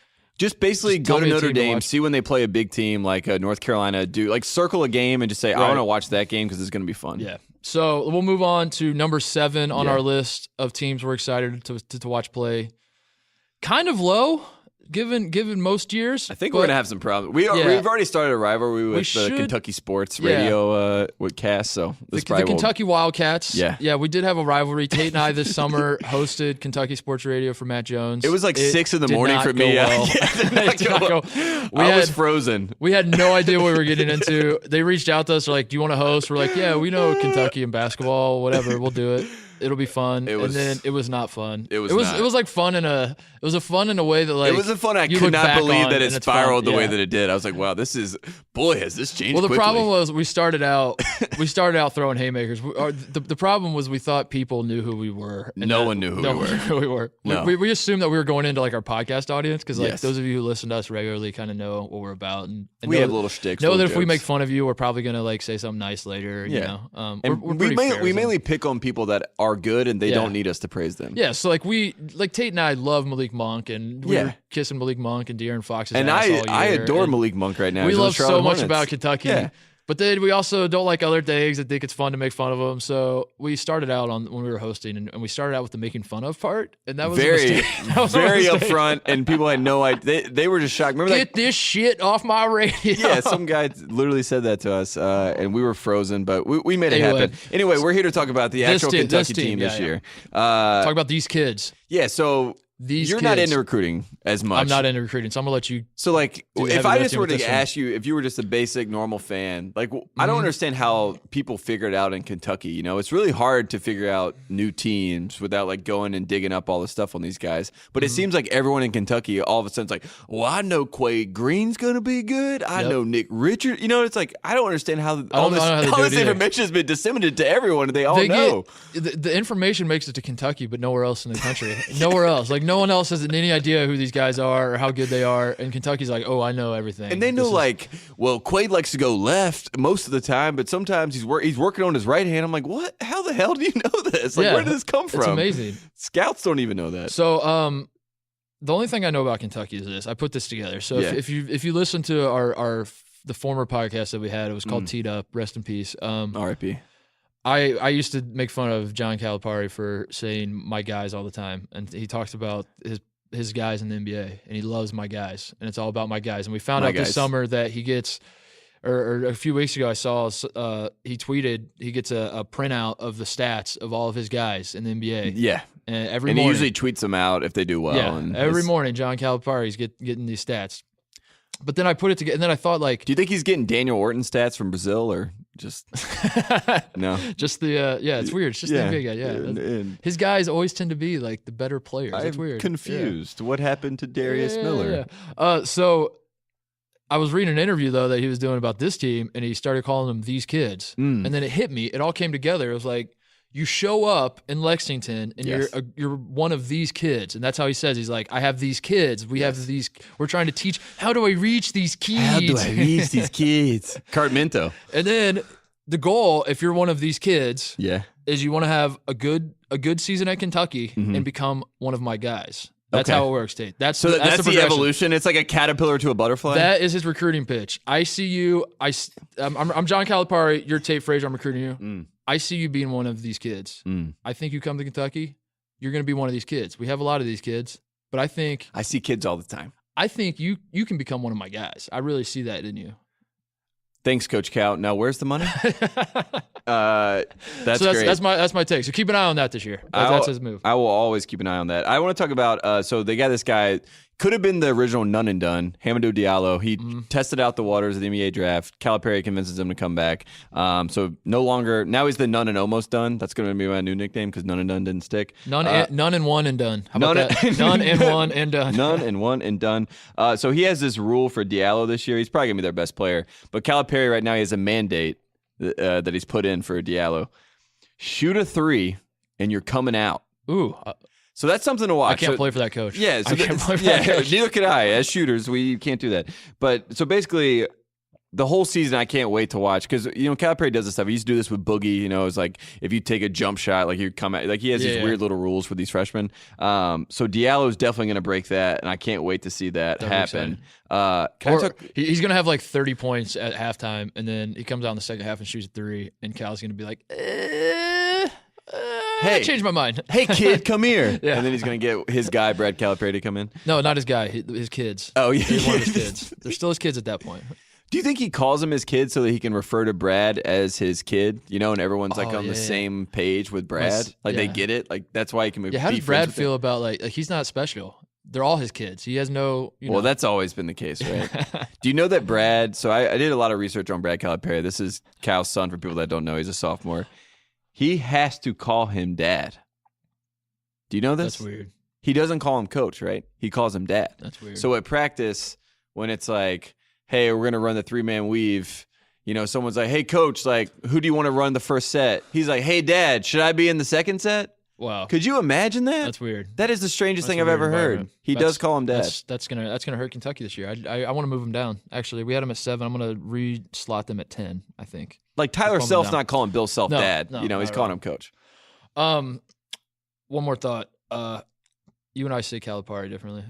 Speaker 3: basically go to Notre Dame,
Speaker 2: to
Speaker 3: see when they play a big team like North Carolina, circle a game and just say, I want to watch that game because it's going to be fun.
Speaker 2: Yeah. So we'll move on to number 7 on our list of teams we're excited to watch play. Kind of low. given most years.
Speaker 3: I think we're gonna have some problems. We've already started a rivalry with the Kentucky sports radio with Cass. So
Speaker 2: the Kentucky Wildcats.
Speaker 3: Yeah,
Speaker 2: we did have a rivalry. Tate and I this summer hosted Kentucky Sports Radio for Matt Jones.
Speaker 3: It was like 6 in the morning for me.
Speaker 2: Well.
Speaker 3: I was frozen.
Speaker 2: We had no idea what we were getting into. They reached out to us. They're like, "Do you want to host?" We're like, "Yeah, we know Kentucky and basketball. Whatever, we'll do it. It'll be fun." And then it was not fun. It was like fun in a fun in a way that like
Speaker 3: it was a fun. I could not believe that it spiraled the way that it did. I was like, wow, has this changed?
Speaker 2: Well, the
Speaker 3: quickly.
Speaker 2: problem was we started out throwing haymakers. The problem was we thought people knew who we were. And
Speaker 3: no one knew who we were. No.
Speaker 2: We assumed that we were going into like our podcast audience because like those of you who listen to us regularly kind of know what we're about and
Speaker 3: we have little shticks.
Speaker 2: Know that if we make fun of you, we're probably gonna like say something nice later. You know,
Speaker 3: we mainly pick on people that are good and they don't need us to praise them.
Speaker 2: Yeah, so like Tate and I love Malik Monk and we were kissing Malik Monk and De'Aaron Fox's
Speaker 3: and
Speaker 2: ass all year.
Speaker 3: I adore Malik Monk right now.
Speaker 2: We love so much about Kentucky. Yeah. But then we also don't like other things and think it's fun to make fun of them. So we started out when we were hosting, and we started out with the making fun of part, and that was very
Speaker 3: upfront, and people had no idea. They were just shocked. Remember,
Speaker 2: get this shit off my radio.
Speaker 3: Yeah, some guy literally said that to us, and we were frozen, but we made it happen. Anyway, we're here to talk about the actual Kentucky team this year.
Speaker 2: Talk about these kids.
Speaker 3: Yeah, so. You're not into recruiting as much.
Speaker 2: I'm not into recruiting, so I'm gonna let you.
Speaker 3: So, like, if I just were to ask you, if you were just a basic normal fan, like, I don't understand how people figure it out in Kentucky. You know, it's really hard to figure out new teams without like going and digging up all the stuff on these guys. But it seems like everyone in Kentucky all of a sudden is like, well, I know Quade Green's gonna be good. I know Nick Richards. You know, it's like I don't understand how all this information has been disseminated to everyone. And they all know.
Speaker 2: The information makes it to Kentucky, but nowhere else in the country. Nowhere else. Like no one else has any idea who these guys are or how good they are. And Kentucky's like, oh, I know everything.
Speaker 3: And they know well, Quade likes to go left most of the time, but sometimes he's working on his right hand. I'm like, what? How the hell do you know this? Like, where did this come from?
Speaker 2: It's amazing.
Speaker 3: Scouts don't even know that.
Speaker 2: So, the only thing I know about Kentucky is this. I put this together. So if you listen to the former podcast that we had, it was called Teed Up. Rest in peace.
Speaker 3: R.I.P.
Speaker 2: I used to make fun of John Calipari for saying my guys all the time, and he talks about his guys in the NBA, and he loves my guys, and it's all about my guys. And we found out this summer that he gets, or a few weeks ago, I saw he tweeted he gets a printout of the stats of all of his guys in the NBA.
Speaker 3: Yeah,
Speaker 2: and every morning
Speaker 3: he usually tweets them out if they do well.
Speaker 2: Yeah, and every morning John Calipari's getting these stats. But then I put it together, and then I thought, like,
Speaker 3: do you think he's getting Daniel Orton stats from Brazil, or just no?
Speaker 2: Just the it's weird. It's just the NBA guy. Yeah, his guys always tend to be like the better players. It's weird.
Speaker 3: Confused. What happened to Darius Miller?
Speaker 2: Yeah. So I was reading an interview though that he was doing about this team, and he started calling them these kids, and then it hit me. It all came together. It was like, you show up in Lexington and you're one of these kids. And that's how he says, he's like, I have these kids. We have these, we're trying to teach, how do I reach these kids?
Speaker 3: How do I reach these kids? Cartminto.
Speaker 2: And then the goal, if you're one of these kids, is you want to have a good season at Kentucky and become one of my guys. That's how it works, Tate. That's the
Speaker 3: evolution. It's like a caterpillar to a butterfly.
Speaker 2: That is his recruiting pitch. I see you. I'm John Calipari. You're Tate Frazier. I'm recruiting you. I see you being one of these kids. I think you come to Kentucky, you're going to be one of these kids. We have a lot of these kids, but I think
Speaker 3: I see kids all the time.
Speaker 2: I think you can become one of my guys. I really see that in you.
Speaker 3: Thanks, Coach Cal. Now, where's the money? That's great.
Speaker 2: That's my take. So keep an eye on that this year. That's his move.
Speaker 3: I will always keep an eye on that. I want to talk about. So they got this guy. Could have been the original none and done, Hamidou Diallo. He tested out the waters of the NBA draft. Calipari convinces him to come back. So no longer, now he's the none and almost done. That's going to be my new nickname because none and done didn't stick.
Speaker 2: None and one and done. How about that? None and one and done.
Speaker 3: None and one and done. So he has this rule for Diallo this year. He's probably going to be their best player. But Calipari right now, he has a mandate that he's put in for Diallo. Shoot a three and you're coming out.
Speaker 2: Ooh.
Speaker 3: So that's something to watch.
Speaker 2: I can't play for that coach.
Speaker 3: Yeah, so
Speaker 2: I can't play for that coach.
Speaker 3: Neither can I. As shooters, we can't do that. But so basically, the whole season, I can't wait to watch because Calipari does this stuff. He used to do this with Boogie. It's like if you take a jump shot, like you come out, like he has these weird little rules for these freshmen. So Diallo is definitely going to break that, and I can't wait to see that happen.
Speaker 2: He's going to have like 30 points at halftime, and then he comes out in the second half and shoots a three, and Cal's going to be like, I changed my mind.
Speaker 3: Hey, kid, come here.
Speaker 2: Yeah.
Speaker 3: And then he's going to get his guy, Brad Calipari, to come in.
Speaker 2: No, not his guy. His kids.
Speaker 3: Oh, yeah.
Speaker 2: One of his kids. They're still his kids at that point.
Speaker 3: Do you think he calls him his kid so that he can refer to Brad as his kid? You know, and everyone's like on the same page with Brad. Like they get it. Like that's why he can.
Speaker 2: Yeah, how does Brad feel about like he's not special? They're all his kids. He has no.
Speaker 3: Well, that's always been the case, right? Do you know that Brad? So I did a lot of research on Brad Calipari. This is Cal's son. For people that don't know, he's a sophomore. He has to call him dad. Do you know this?
Speaker 2: That's weird.
Speaker 3: He doesn't call him coach, right? He calls him dad.
Speaker 2: That's weird.
Speaker 3: So at practice, when it's like, hey, we're going to run the 3-man weave. You know, someone's like, hey, coach, like, who do you want to run the first set? He's like, hey, dad, should I be in the second set?
Speaker 2: Wow.
Speaker 3: Could you imagine that?
Speaker 2: That's weird.
Speaker 3: That is the strangest thing I've ever heard. He does call him dad.
Speaker 2: That's gonna hurt Kentucky this year. I want to move him down. Actually, we had him at 7. I'm gonna re-slot them at 10, I think.
Speaker 3: Like Tyler Self's not calling Bill Self dad.
Speaker 2: No,
Speaker 3: you know, he's calling him coach.
Speaker 2: One more thought. You and I say Calipari differently.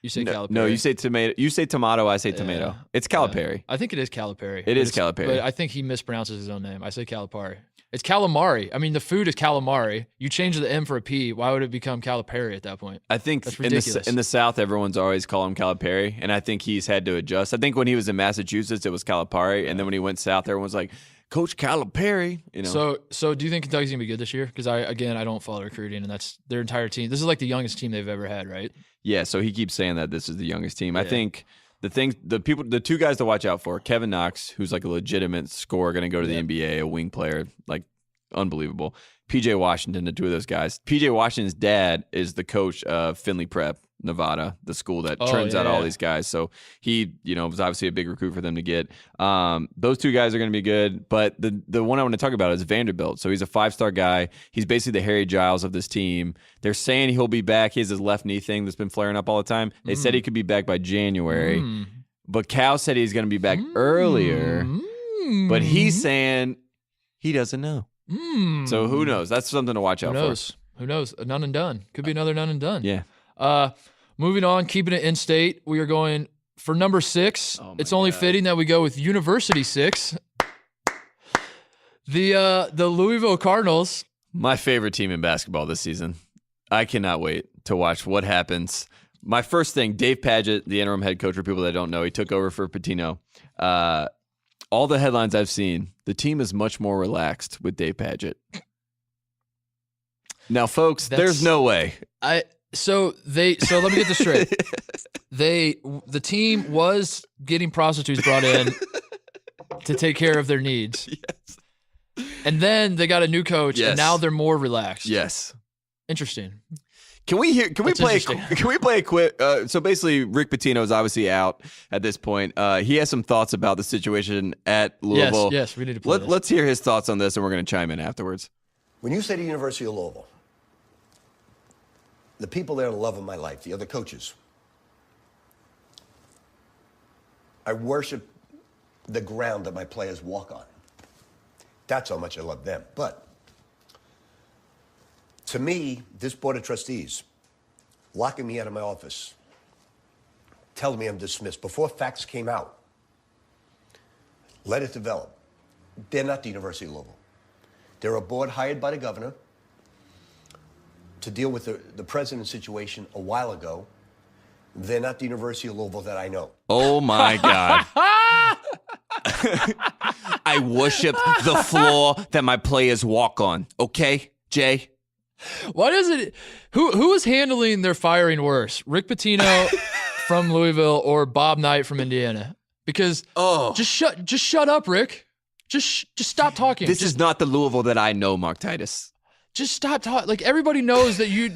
Speaker 2: You say Calipari.
Speaker 3: No, you say tomato. You say tomato. I say tomato. It's Calipari.
Speaker 2: I think it is Calipari.
Speaker 3: It is Calipari.
Speaker 2: But I think he mispronounces his own name. I say Calipari. It's calamari. I mean, the food is calamari. You change the M for a P. Why would it become Calipari at that point?
Speaker 3: I think
Speaker 2: That's
Speaker 3: in the South, everyone's always call him Calipari, and I think he's had to adjust. I think when he was in Massachusetts, it was Calipari, and then when he went south, everyone's like, Coach Calipari. You know.
Speaker 2: So do you think Kentucky's gonna be good this year? Because I don't follow recruiting, and that's their entire team. This is like the youngest team they've ever had, right?
Speaker 3: Yeah. So he keeps saying that this is the youngest team. Yeah. I think the two guys to watch out for: Kevin Knox, who's like a legitimate scorer, going to go to the NBA, a wing player, like unbelievable. PJ Washington, the two of those guys. PJ Washington's dad is the coach of Findlay Prep, Nevada, the school that turns out all these guys. So he, was obviously a big recruit for them to get. Those two guys are going to be good. But the one I want to talk about is Vanderbilt. So he's a 5-star guy. He's basically the Harry Giles of this team. They're saying he'll be back. He has his left knee thing that's been flaring up all the time. They said he could be back by January. But Cal said he's going to be back earlier. But he's saying he doesn't know. So who knows? That's something to watch out for.
Speaker 2: Who knows? A none and done. Could be another none and done.
Speaker 3: Yeah.
Speaker 2: Moving on, keeping it in state, we are going for number 6. It's only fitting that we go with University 6. The Louisville Cardinals.
Speaker 3: My favorite team in basketball this season. I cannot wait to watch what happens. My first thing, Dave Padgett, the interim head coach, for people that don't know, he took over for Pitino. All the headlines I've seen, the team is much more relaxed with Dave Padgett. Now, folks, there's no way.
Speaker 2: So let me get this straight. The team was getting prostitutes brought in to take care of their needs.
Speaker 3: Yes.
Speaker 2: And then they got a new coach, and now they're more relaxed.
Speaker 3: Yes.
Speaker 2: Interesting.
Speaker 3: Can we play a quick? So basically, Rick Pitino is obviously out at this point. He has some thoughts about the situation at Louisville.
Speaker 2: Yes, we need to play this.
Speaker 3: Let's hear his thoughts on this, and we're going to chime in afterwards.
Speaker 4: When you say the University of Louisville, the people there are the love of my life, the other coaches. I worship the ground that my players walk on. That's how much I love them. But to me, this Board of Trustees, locking me out of my office, telling me I'm dismissed before facts came out, let it develop. They're not the University of Louisville. They're a board hired by the governor to deal with the president's situation a while ago. They're not the University of Louisville that I know.
Speaker 3: Oh, my God. I worship the floor that my players walk on. Okay, Jay?
Speaker 2: Why does it? Who is handling their firing worse, Rick Pitino from Louisville or Bob Knight from Indiana? Because just shut up, Rick. Just stop talking.
Speaker 3: This is not the Louisville that I know, Mark Titus.
Speaker 2: Just stop talking. Like everybody knows that you.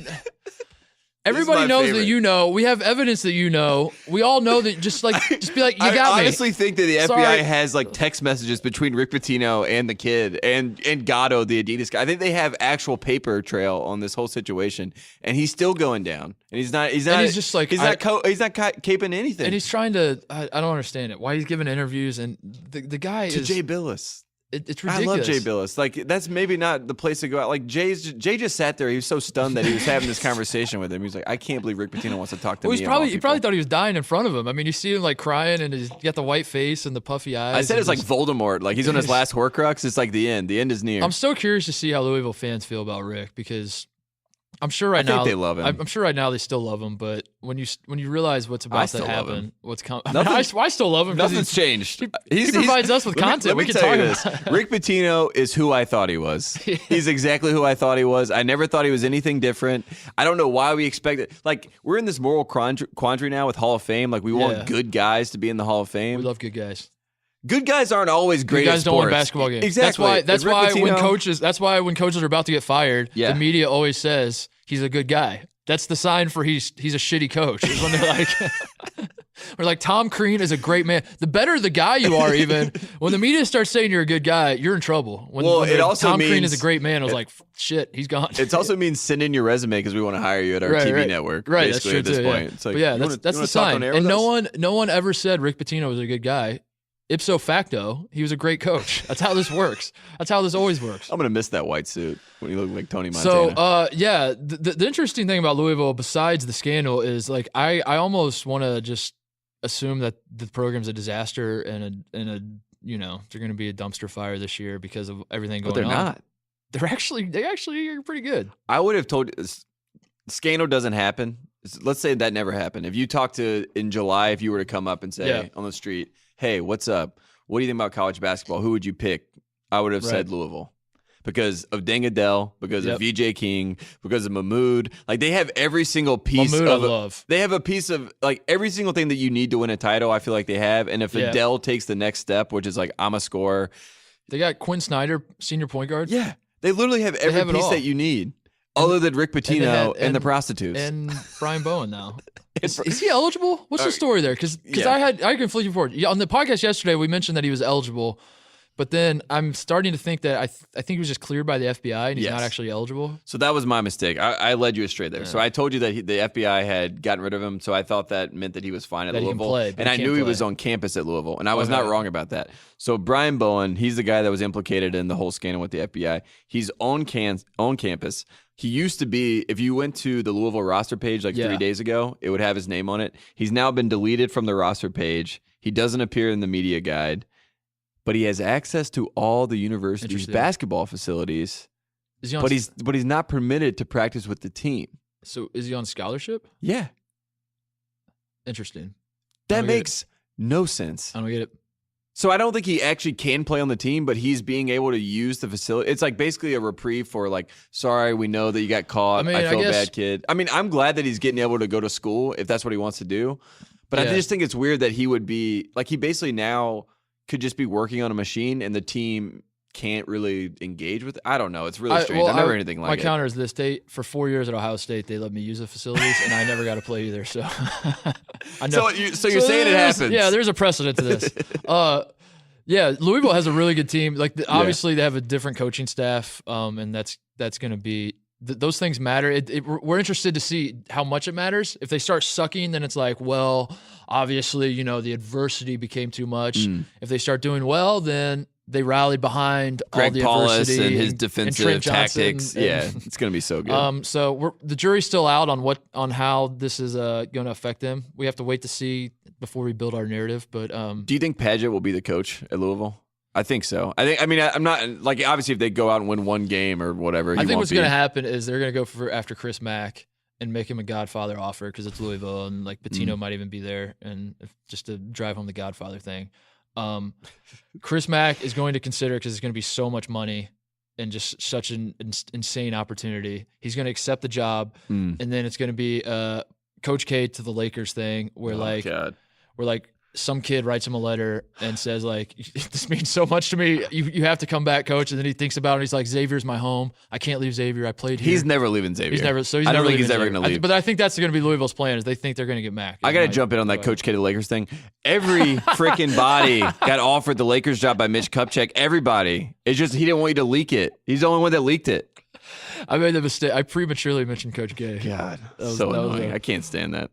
Speaker 2: Everybody knows that you know. We have evidence that you know. We all know that. Just be like, you got me.
Speaker 3: I honestly think that the FBI has like text messages between Rick Pitino and the kid and Gatto, the Adidas guy. I think they have actual paper trail on this whole situation, and he's still going down. And he's not just like he's not caping anything.
Speaker 2: And he's trying to. I don't understand it. Why he's giving interviews and the guy
Speaker 3: to
Speaker 2: is
Speaker 3: Jay Billis.
Speaker 2: It's
Speaker 3: I
Speaker 2: ridiculous.
Speaker 3: love Jay Billis. Like, that's maybe not the place to go out. Like, Jay just sat there. He was so stunned that he was having this conversation with him. He was like, I can't believe Rick Pitino wants to talk to me.
Speaker 2: He probably thought he was dying in front of him. I mean, you see him like crying and he's got the white face and the puffy eyes.
Speaker 3: I said it's like Voldemort. Like, he's on his last Horcrux. It's like the end. The end is near.
Speaker 2: I'm so curious to see how Louisville fans feel about Rick, because I'm sure
Speaker 3: I think they love him.
Speaker 2: I'm sure right now they still love him, but when you realize what's about to happen, what's coming, I still love him.
Speaker 3: Nothing's changed.
Speaker 2: He provides us with content.
Speaker 3: Let me tell you this. Rick Pitino is who I thought he was. He's exactly who I thought he was. I never thought he was anything different. I don't know why we expected. Like, we're in this moral quandary now with Hall of Fame. Like, we want good guys to be in the Hall of Fame.
Speaker 2: We love good guys.
Speaker 3: Good guys aren't always great.
Speaker 2: Good guys
Speaker 3: at
Speaker 2: don't win
Speaker 3: sports.
Speaker 2: basketball games.
Speaker 3: Exactly.
Speaker 2: That's why when coaches are about to get fired, the media always says he's a good guy. That's the sign for he's a shitty coach. Is when they're like, we're like, Tom Crean is a great man. The better the guy you are, even when the media starts saying you're a good guy, you're in trouble. When Tom Crean is a great man, I was like, shit, he's gone.
Speaker 3: It also means send in your resume because we want to hire you at our TV network.
Speaker 2: Right,
Speaker 3: basically,
Speaker 2: that's true
Speaker 3: at this
Speaker 2: too,
Speaker 3: point. It's like,
Speaker 2: that's the sign. And no one ever said Rick Pitino was a good guy. Ipso facto, he was a great coach. That's how this works. That's how this always works.
Speaker 3: I'm gonna miss that white suit when you look like Tony Montana.
Speaker 2: So, the interesting thing about Louisville, besides the scandal, is like I almost want to just assume that the program's a disaster and a they're going to be a dumpster fire this year because of everything going on.
Speaker 3: But they're not.
Speaker 2: They actually are pretty good.
Speaker 3: I would have told you, scandal doesn't happen. Let's say that never happened. If you talked to in July, if you were to come up and say on the street, hey, what's up? What do you think about college basketball? Who would you pick? I would have said Louisville because of Deng Adele, because of VJ King, because of Mahmoud. Like, they have every single piece
Speaker 2: Mahmoud
Speaker 3: of
Speaker 2: love.
Speaker 3: They have a piece of like every single thing that you need to win a title. I feel like they have. And if Adele takes the next step, which is like, I'm a scorer.
Speaker 2: They got Quinn Snyder, senior point guard.
Speaker 3: Yeah. They literally have every piece that you need. Other than Rick Pitino and the prostitutes.
Speaker 2: And Brian Bowen now. Is he eligible? What's the story there? Because I conflicted forward. On the podcast yesterday, we mentioned that he was eligible, but then I'm starting to think that I think he was just cleared by the FBI and he's not actually eligible.
Speaker 3: So that was my mistake. I led you astray there. Yeah. So I told you that the FBI had gotten rid of him, so I thought that meant that he was fine at Louisville. And I knew he was on campus at Louisville, and I was not wrong about that. So Brian Bowen, he's the guy that was implicated in the whole scandal with the FBI. He's on campus. He used to be, if you went to the Louisville roster page 3 days ago, it would have his name on it. He's now been deleted from the roster page. He doesn't appear in the media guide, but he has access to all the university's basketball facilities. But he's not permitted to practice with the team.
Speaker 2: So is he on scholarship?
Speaker 3: Yeah.
Speaker 2: Interesting.
Speaker 3: That makes no sense.
Speaker 2: I don't get it.
Speaker 3: So I don't think he actually can play on the team, but he's being able to use the facility. It's like basically a reprieve for like, sorry, we know that you got caught. I feel bad, kid. I mean, I'm glad that he's getting able to go to school if that's what he wants to do. But I just think it's weird that he would be like, he basically now could just be working on a machine and the team can't really engage with it. I don't know. It's really strange. I've never heard anything like it.
Speaker 2: My counter is this: for 4 years at Ohio State, they let me use the facilities, and I never got to play either. So, I know.
Speaker 3: So you're saying it happens?
Speaker 2: Yeah, there's a precedent to this. Yeah, Louisville has a really good team. Like, obviously, they have a different coaching staff, and that's going to be those things matter. We're interested to see how much it matters. If they start sucking, then it's like, well, obviously, the adversity became too much. If they start doing well, then they rallied behind
Speaker 3: Greg
Speaker 2: all the
Speaker 3: Paulus
Speaker 2: adversity
Speaker 3: and his defensive tactics. It's going to be so good.
Speaker 2: So the jury's still out on how this is going to affect them. We have to wait to see before we build our narrative. But
Speaker 3: do you think Padgett will be the coach at Louisville? I think so. I'm not like, obviously if they go out and win one game or whatever.
Speaker 2: I think what's going to happen is they're going to go after Chris Mack and make him a Godfather offer because it's Louisville and like Pitino might even be there and just to drive home the Godfather thing. Chris Mack is going to consider, because it's going to be so much money and just such an insane opportunity. He's going to accept the job, and then it's going to be Coach K to the Lakers thing, where some kid writes him a letter and says like, this means so much to me. You have to come back, coach. And then he thinks about it. And he's like, Xavier's my home. I can't leave Xavier. I played here.
Speaker 3: He's never leaving Xavier.
Speaker 2: I don't think he's ever going to leave. But I think that's going to be Louisville's plan, is they think they're going to get Mack.
Speaker 3: I got to jump in on that Coach K to Lakers thing. Every freaking body got offered the Lakers job by Mitch Kupchak. Everybody. It's just he didn't want you to leak it. He's the only one that leaked it.
Speaker 2: I made the mistake. I prematurely mentioned Coach K.
Speaker 3: God, so annoying. I can't stand that.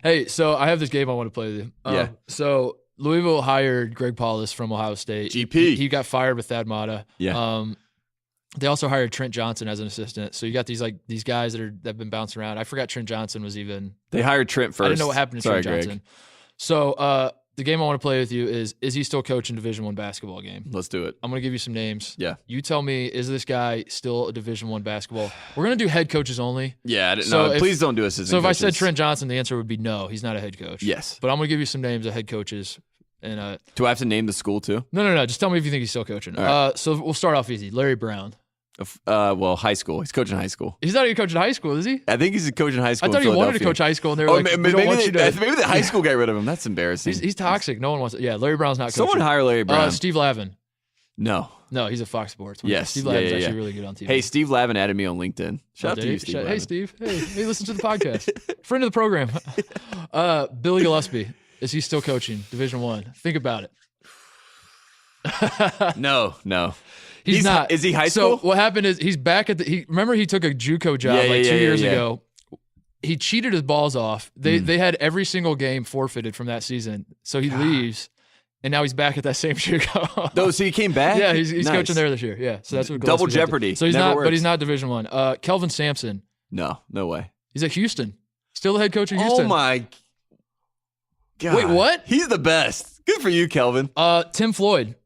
Speaker 2: Hey, so I have this game I want to play with you. So Louisville hired Greg Paulus from Ohio State.
Speaker 3: GP.
Speaker 2: He got fired with Thad Matta.
Speaker 3: Yeah.
Speaker 2: They also hired Trent Johnson as an assistant. So you got these guys that have been bouncing around. I forgot Trent Johnson was even.
Speaker 3: They hired Trent first.
Speaker 2: I didn't know what happened to
Speaker 3: Sorry,
Speaker 2: Trent
Speaker 3: Greg.
Speaker 2: Johnson. So the game I want to play with you is he still coaching Division I basketball game?
Speaker 3: Let's do it.
Speaker 2: I'm going to give you some names.
Speaker 3: Yeah.
Speaker 2: You tell me, is this guy still a Division I basketball? We're going to do head coaches only.
Speaker 3: Yeah,
Speaker 2: So if-
Speaker 3: please don't do assistant
Speaker 2: So if
Speaker 3: coaches.
Speaker 2: I said Trent Johnson, the answer would be no. He's not a head coach.
Speaker 3: Yes.
Speaker 2: But I'm going to give you some names of head coaches. And
Speaker 3: Do I have to name the school too?
Speaker 2: no. Just tell me if you think he's still coaching.
Speaker 3: All right.
Speaker 2: So we'll start off easy. Larry Brown.
Speaker 3: Well, high school. He's coaching high school.
Speaker 2: He's not even coaching high school, is he?
Speaker 3: I think he's coaching high school.
Speaker 2: I thought
Speaker 3: in
Speaker 2: he wanted to
Speaker 3: Philadelphia.
Speaker 2: coach high school, and they were like, "We don't want you to."
Speaker 3: Maybe the high school got rid of him. That's embarrassing.
Speaker 2: He's toxic. No one wants it. Yeah, Larry Brown's not coaching.
Speaker 3: Someone hire Larry Brown.
Speaker 2: Steve Lavin.
Speaker 3: No.
Speaker 2: No, he's at Fox Sports.
Speaker 3: Yes.
Speaker 2: Steve Lavin's
Speaker 3: Yeah.
Speaker 2: actually really good on TV.
Speaker 3: Hey, Steve Lavin added me on LinkedIn. Shout out
Speaker 2: did
Speaker 3: to
Speaker 2: he?
Speaker 3: you, Steve Lavin.
Speaker 2: Hey, Steve. Hey, listen to the podcast. Friend of the program. Billy Gillespie. Is he still coaching Division I? Think about it.
Speaker 3: No.
Speaker 2: He's not.
Speaker 3: Is he high
Speaker 2: So
Speaker 3: school?
Speaker 2: what happened is he's back at remember he took a JUCO job
Speaker 3: Yeah,
Speaker 2: 2 years
Speaker 3: yeah.
Speaker 2: ago. He cheated his balls off. They had every single game forfeited from that season. So he leaves, and now he's back at that same JUCO.
Speaker 3: No, so he came back?
Speaker 2: Yeah, he's
Speaker 3: Nice.
Speaker 2: coaching there this year. Yeah, so that's what
Speaker 3: Double
Speaker 2: Gillespie's up to.
Speaker 3: jeopardy.
Speaker 2: So he's
Speaker 3: Never
Speaker 2: not,
Speaker 3: works.
Speaker 2: but he's not Division I. Kelvin Sampson.
Speaker 3: No way.
Speaker 2: He's at Houston. Still the head coach of Houston.
Speaker 3: Oh my God.
Speaker 2: Wait, what?
Speaker 3: He's the best. Good for you, Kelvin.
Speaker 2: Tim Floyd.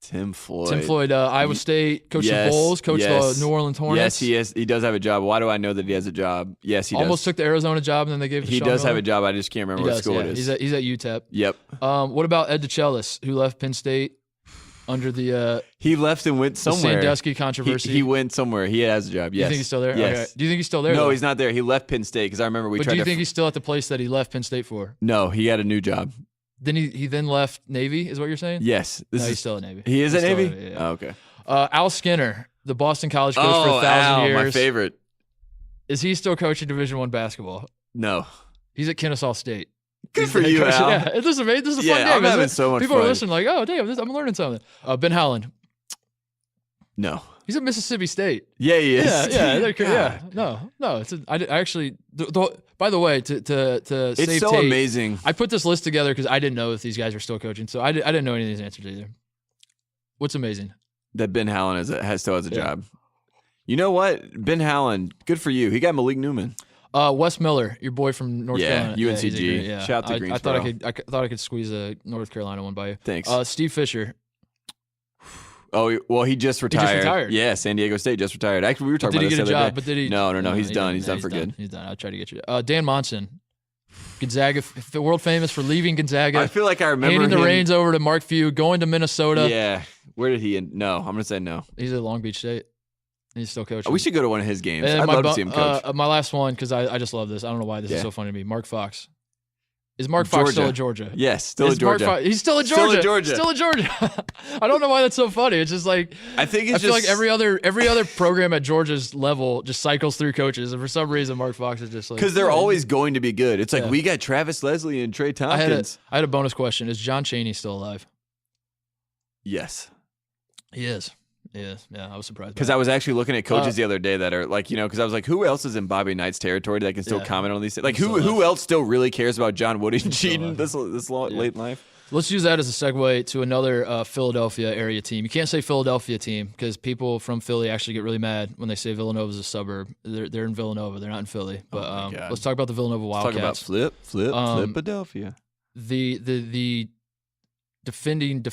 Speaker 3: Tim Floyd.
Speaker 2: Iowa State, coached
Speaker 3: Yes,
Speaker 2: the Bulls, coached
Speaker 3: yes.
Speaker 2: the New Orleans Hornets.
Speaker 3: Yes, he is. He does have a job. Why do I know that he has a job? Yes, he does.
Speaker 2: Almost took the Arizona job, and then they gave it to
Speaker 3: He
Speaker 2: Sean
Speaker 3: does have
Speaker 2: Miller.
Speaker 3: a job. I just can't remember
Speaker 2: He
Speaker 3: what
Speaker 2: does,
Speaker 3: school
Speaker 2: yeah.
Speaker 3: it is.
Speaker 2: He's at UTEP.
Speaker 3: Yep.
Speaker 2: What about Ed DeChellis, who left Penn State under the
Speaker 3: He left and went somewhere.
Speaker 2: Sandusky controversy?
Speaker 3: He went somewhere. He has a job.
Speaker 2: You
Speaker 3: Yes.
Speaker 2: think he's still there?
Speaker 3: Yes.
Speaker 2: Okay. Do you think he's still there?
Speaker 3: No,
Speaker 2: though?
Speaker 3: he's not there. He left Penn State because I remember we
Speaker 2: But
Speaker 3: tried
Speaker 2: do you
Speaker 3: to.
Speaker 2: think he's still at the place that he left Penn State for?
Speaker 3: No, he had a new job.
Speaker 2: Then he then left Navy, is what you're saying?
Speaker 3: Yes.
Speaker 2: No, he's still at Navy.
Speaker 3: He is at
Speaker 2: He's still
Speaker 3: Navy?
Speaker 2: at Navy, yeah.
Speaker 3: Oh, okay.
Speaker 2: Al Skinner, the Boston College coach for 1,000
Speaker 3: Al,
Speaker 2: years.
Speaker 3: my favorite.
Speaker 2: Is he still coaching Division I basketball?
Speaker 3: No.
Speaker 2: He's at Kennesaw State.
Speaker 3: Good
Speaker 2: He's
Speaker 3: for
Speaker 2: the head
Speaker 3: you,
Speaker 2: coach.
Speaker 3: Al.
Speaker 2: Yeah, this is amazing. This is a
Speaker 3: Yeah,
Speaker 2: fun game.
Speaker 3: I'm
Speaker 2: isn't
Speaker 3: having
Speaker 2: it?
Speaker 3: so much
Speaker 2: People are
Speaker 3: fun.
Speaker 2: listening like, oh, damn, I'm learning something. Ben Howland.
Speaker 3: No.
Speaker 2: He's at Mississippi State.
Speaker 3: Yeah, he is.
Speaker 2: Yeah. No. I actually. By the way, to
Speaker 3: It's
Speaker 2: save
Speaker 3: so
Speaker 2: Tate,
Speaker 3: amazing.
Speaker 2: I put this list together because I didn't know if these guys are still coaching, so I didn't know any of these answers either. What's amazing?
Speaker 3: That Ben Howland still has a
Speaker 2: Yeah.
Speaker 3: job. You know what? Ben Howland, good for you. He got Malik Newman.
Speaker 2: Wes Miller, your boy from North
Speaker 3: Yeah,
Speaker 2: Carolina.
Speaker 3: UNCG.
Speaker 2: he's a great- yeah.
Speaker 3: Shout out to
Speaker 2: I
Speaker 3: Greensboro.
Speaker 2: thought I could squeeze a North Carolina one by you.
Speaker 3: Thanks.
Speaker 2: Steve Fisher.
Speaker 3: Oh, well, he just retired.
Speaker 2: retired.
Speaker 3: Yeah, San Diego State just retired. Actually, we were talking
Speaker 2: Did he
Speaker 3: about
Speaker 2: get a
Speaker 3: this the other
Speaker 2: job?
Speaker 3: day.
Speaker 2: But did he?
Speaker 3: No. He's done. He's done
Speaker 2: He's
Speaker 3: for good.
Speaker 2: He's done. I'll try to get you. Dan Monson, Gonzaga, world famous for leaving Gonzaga.
Speaker 3: I feel like I remember
Speaker 2: handing the
Speaker 3: him.
Speaker 2: reins over to Mark Few, going to Minnesota.
Speaker 3: Yeah. Where did he end? No, I'm going to say no.
Speaker 2: He's at Long Beach State. He's still coaching.
Speaker 3: We should go to one of his games.
Speaker 2: And
Speaker 3: I'd
Speaker 2: my
Speaker 3: love to see him coach.
Speaker 2: my last one, because I just love this. I don't know why this is
Speaker 3: Yeah.
Speaker 2: so funny to me. Mark Fox. Is Mark Fox still at Georgia?
Speaker 3: Yes, still
Speaker 2: Is
Speaker 3: at Georgia.
Speaker 2: Mark He's still at
Speaker 3: Still
Speaker 2: Georgia.
Speaker 3: at Georgia.
Speaker 2: Still at Georgia. I don't know why that's so funny. It's just like
Speaker 3: I think
Speaker 2: I
Speaker 3: it's
Speaker 2: feel
Speaker 3: just
Speaker 2: like every other program at Georgia's level just cycles through coaches, and for some reason Mark Fox is just like
Speaker 3: because they're always going to be good. It's like
Speaker 2: Yeah.
Speaker 3: we got Travis Leslie and Trey
Speaker 2: I
Speaker 3: Tompkins.
Speaker 2: had a bonus question. Is John Chaney still alive?
Speaker 3: Yes.
Speaker 2: He is. Yeah, I was surprised.
Speaker 3: Because I was actually looking at coaches the other day that are like, because I was like, who else is in Bobby Knight's territory that can still
Speaker 2: Yeah.
Speaker 3: comment on these things? Like,
Speaker 2: Still
Speaker 3: who else still really cares about John Woody and
Speaker 2: Still
Speaker 3: cheating
Speaker 2: alive.
Speaker 3: this late in life?
Speaker 2: Let's use that as a segue to another Philadelphia area team. You can't say Philadelphia team because people from Philly actually get really mad when they say Villanova is a suburb. They're in Villanova. They're not in Philly. But
Speaker 3: Oh my God.
Speaker 2: let's talk about the Villanova
Speaker 3: Let's
Speaker 2: Wildcats.
Speaker 3: talk about flip, Philadelphia.
Speaker 2: The defending.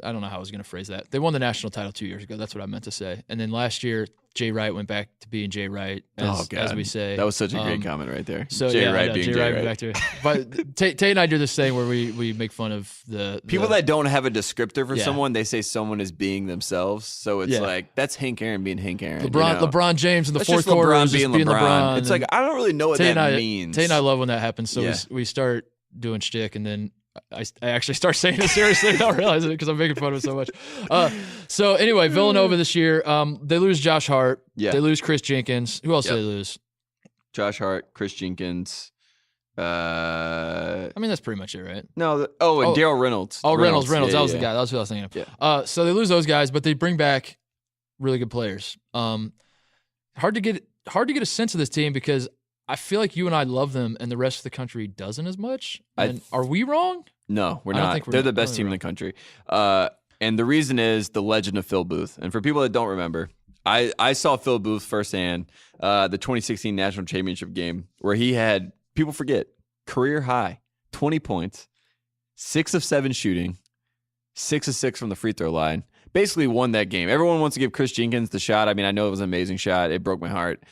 Speaker 2: I don't know how I was going to phrase that. They won the national title 2 years ago. That's what I meant to say. And then last year, Jay Wright went back to being Jay Wright, as we say.
Speaker 3: That was such a great comment right there.
Speaker 2: So
Speaker 3: Jay
Speaker 2: yeah, I
Speaker 3: Wright
Speaker 2: know,
Speaker 3: being
Speaker 2: Jay
Speaker 3: Jay
Speaker 2: Wright
Speaker 3: Wright.
Speaker 2: back to. But Tate and I do this thing where we make fun of the
Speaker 3: People that don't have a descriptor for
Speaker 2: Yeah.
Speaker 3: someone, they say someone is being themselves. So it's
Speaker 2: Yeah.
Speaker 3: like, that's Hank Aaron being Hank Aaron.
Speaker 2: LeBron James in the
Speaker 3: That's
Speaker 2: fourth
Speaker 3: just
Speaker 2: quarter
Speaker 3: LeBron
Speaker 2: is just
Speaker 3: being LeBron. It's
Speaker 2: and
Speaker 3: like, I don't really know what
Speaker 2: Tate
Speaker 3: that
Speaker 2: and I,
Speaker 3: means.
Speaker 2: Tate and I love when that happens. So
Speaker 3: Yeah.
Speaker 2: we start doing shtick, and then I actually start saying it seriously. I don't realize it because I'm making fun of it so much. So anyway, Villanova this year, they lose Josh Hart.
Speaker 3: Yeah.
Speaker 2: They lose Chris Jenkins. Who else did they lose?
Speaker 3: Josh Hart, Chris Jenkins.
Speaker 2: I mean, that's pretty much it, right?
Speaker 3: No. And Daryl Reynolds.
Speaker 2: Oh, Reynolds.
Speaker 3: Yeah,
Speaker 2: That was
Speaker 3: yeah.
Speaker 2: the guy. That's who I was thinking of.
Speaker 3: Yeah.
Speaker 2: So they lose those guys, but they bring back really good players. Hard to get a sense of this team because I feel like you and I love them, and the rest of the country doesn't as much. And are we wrong?
Speaker 3: No, we're
Speaker 2: I don't
Speaker 3: not.
Speaker 2: think we're
Speaker 3: They're
Speaker 2: not.
Speaker 3: the best team in the country. And the reason is the legend of Phil Booth. And for people that don't remember, I saw Phil Booth firsthand, the 2016 national championship game, where he had, people forget, career high, 20 points, 6 of 7 shooting, 6 of 6 from the free throw line. Basically won that game. Everyone wants to give Chris Jenkins the shot. I mean, I know it was an amazing shot. It broke my heart.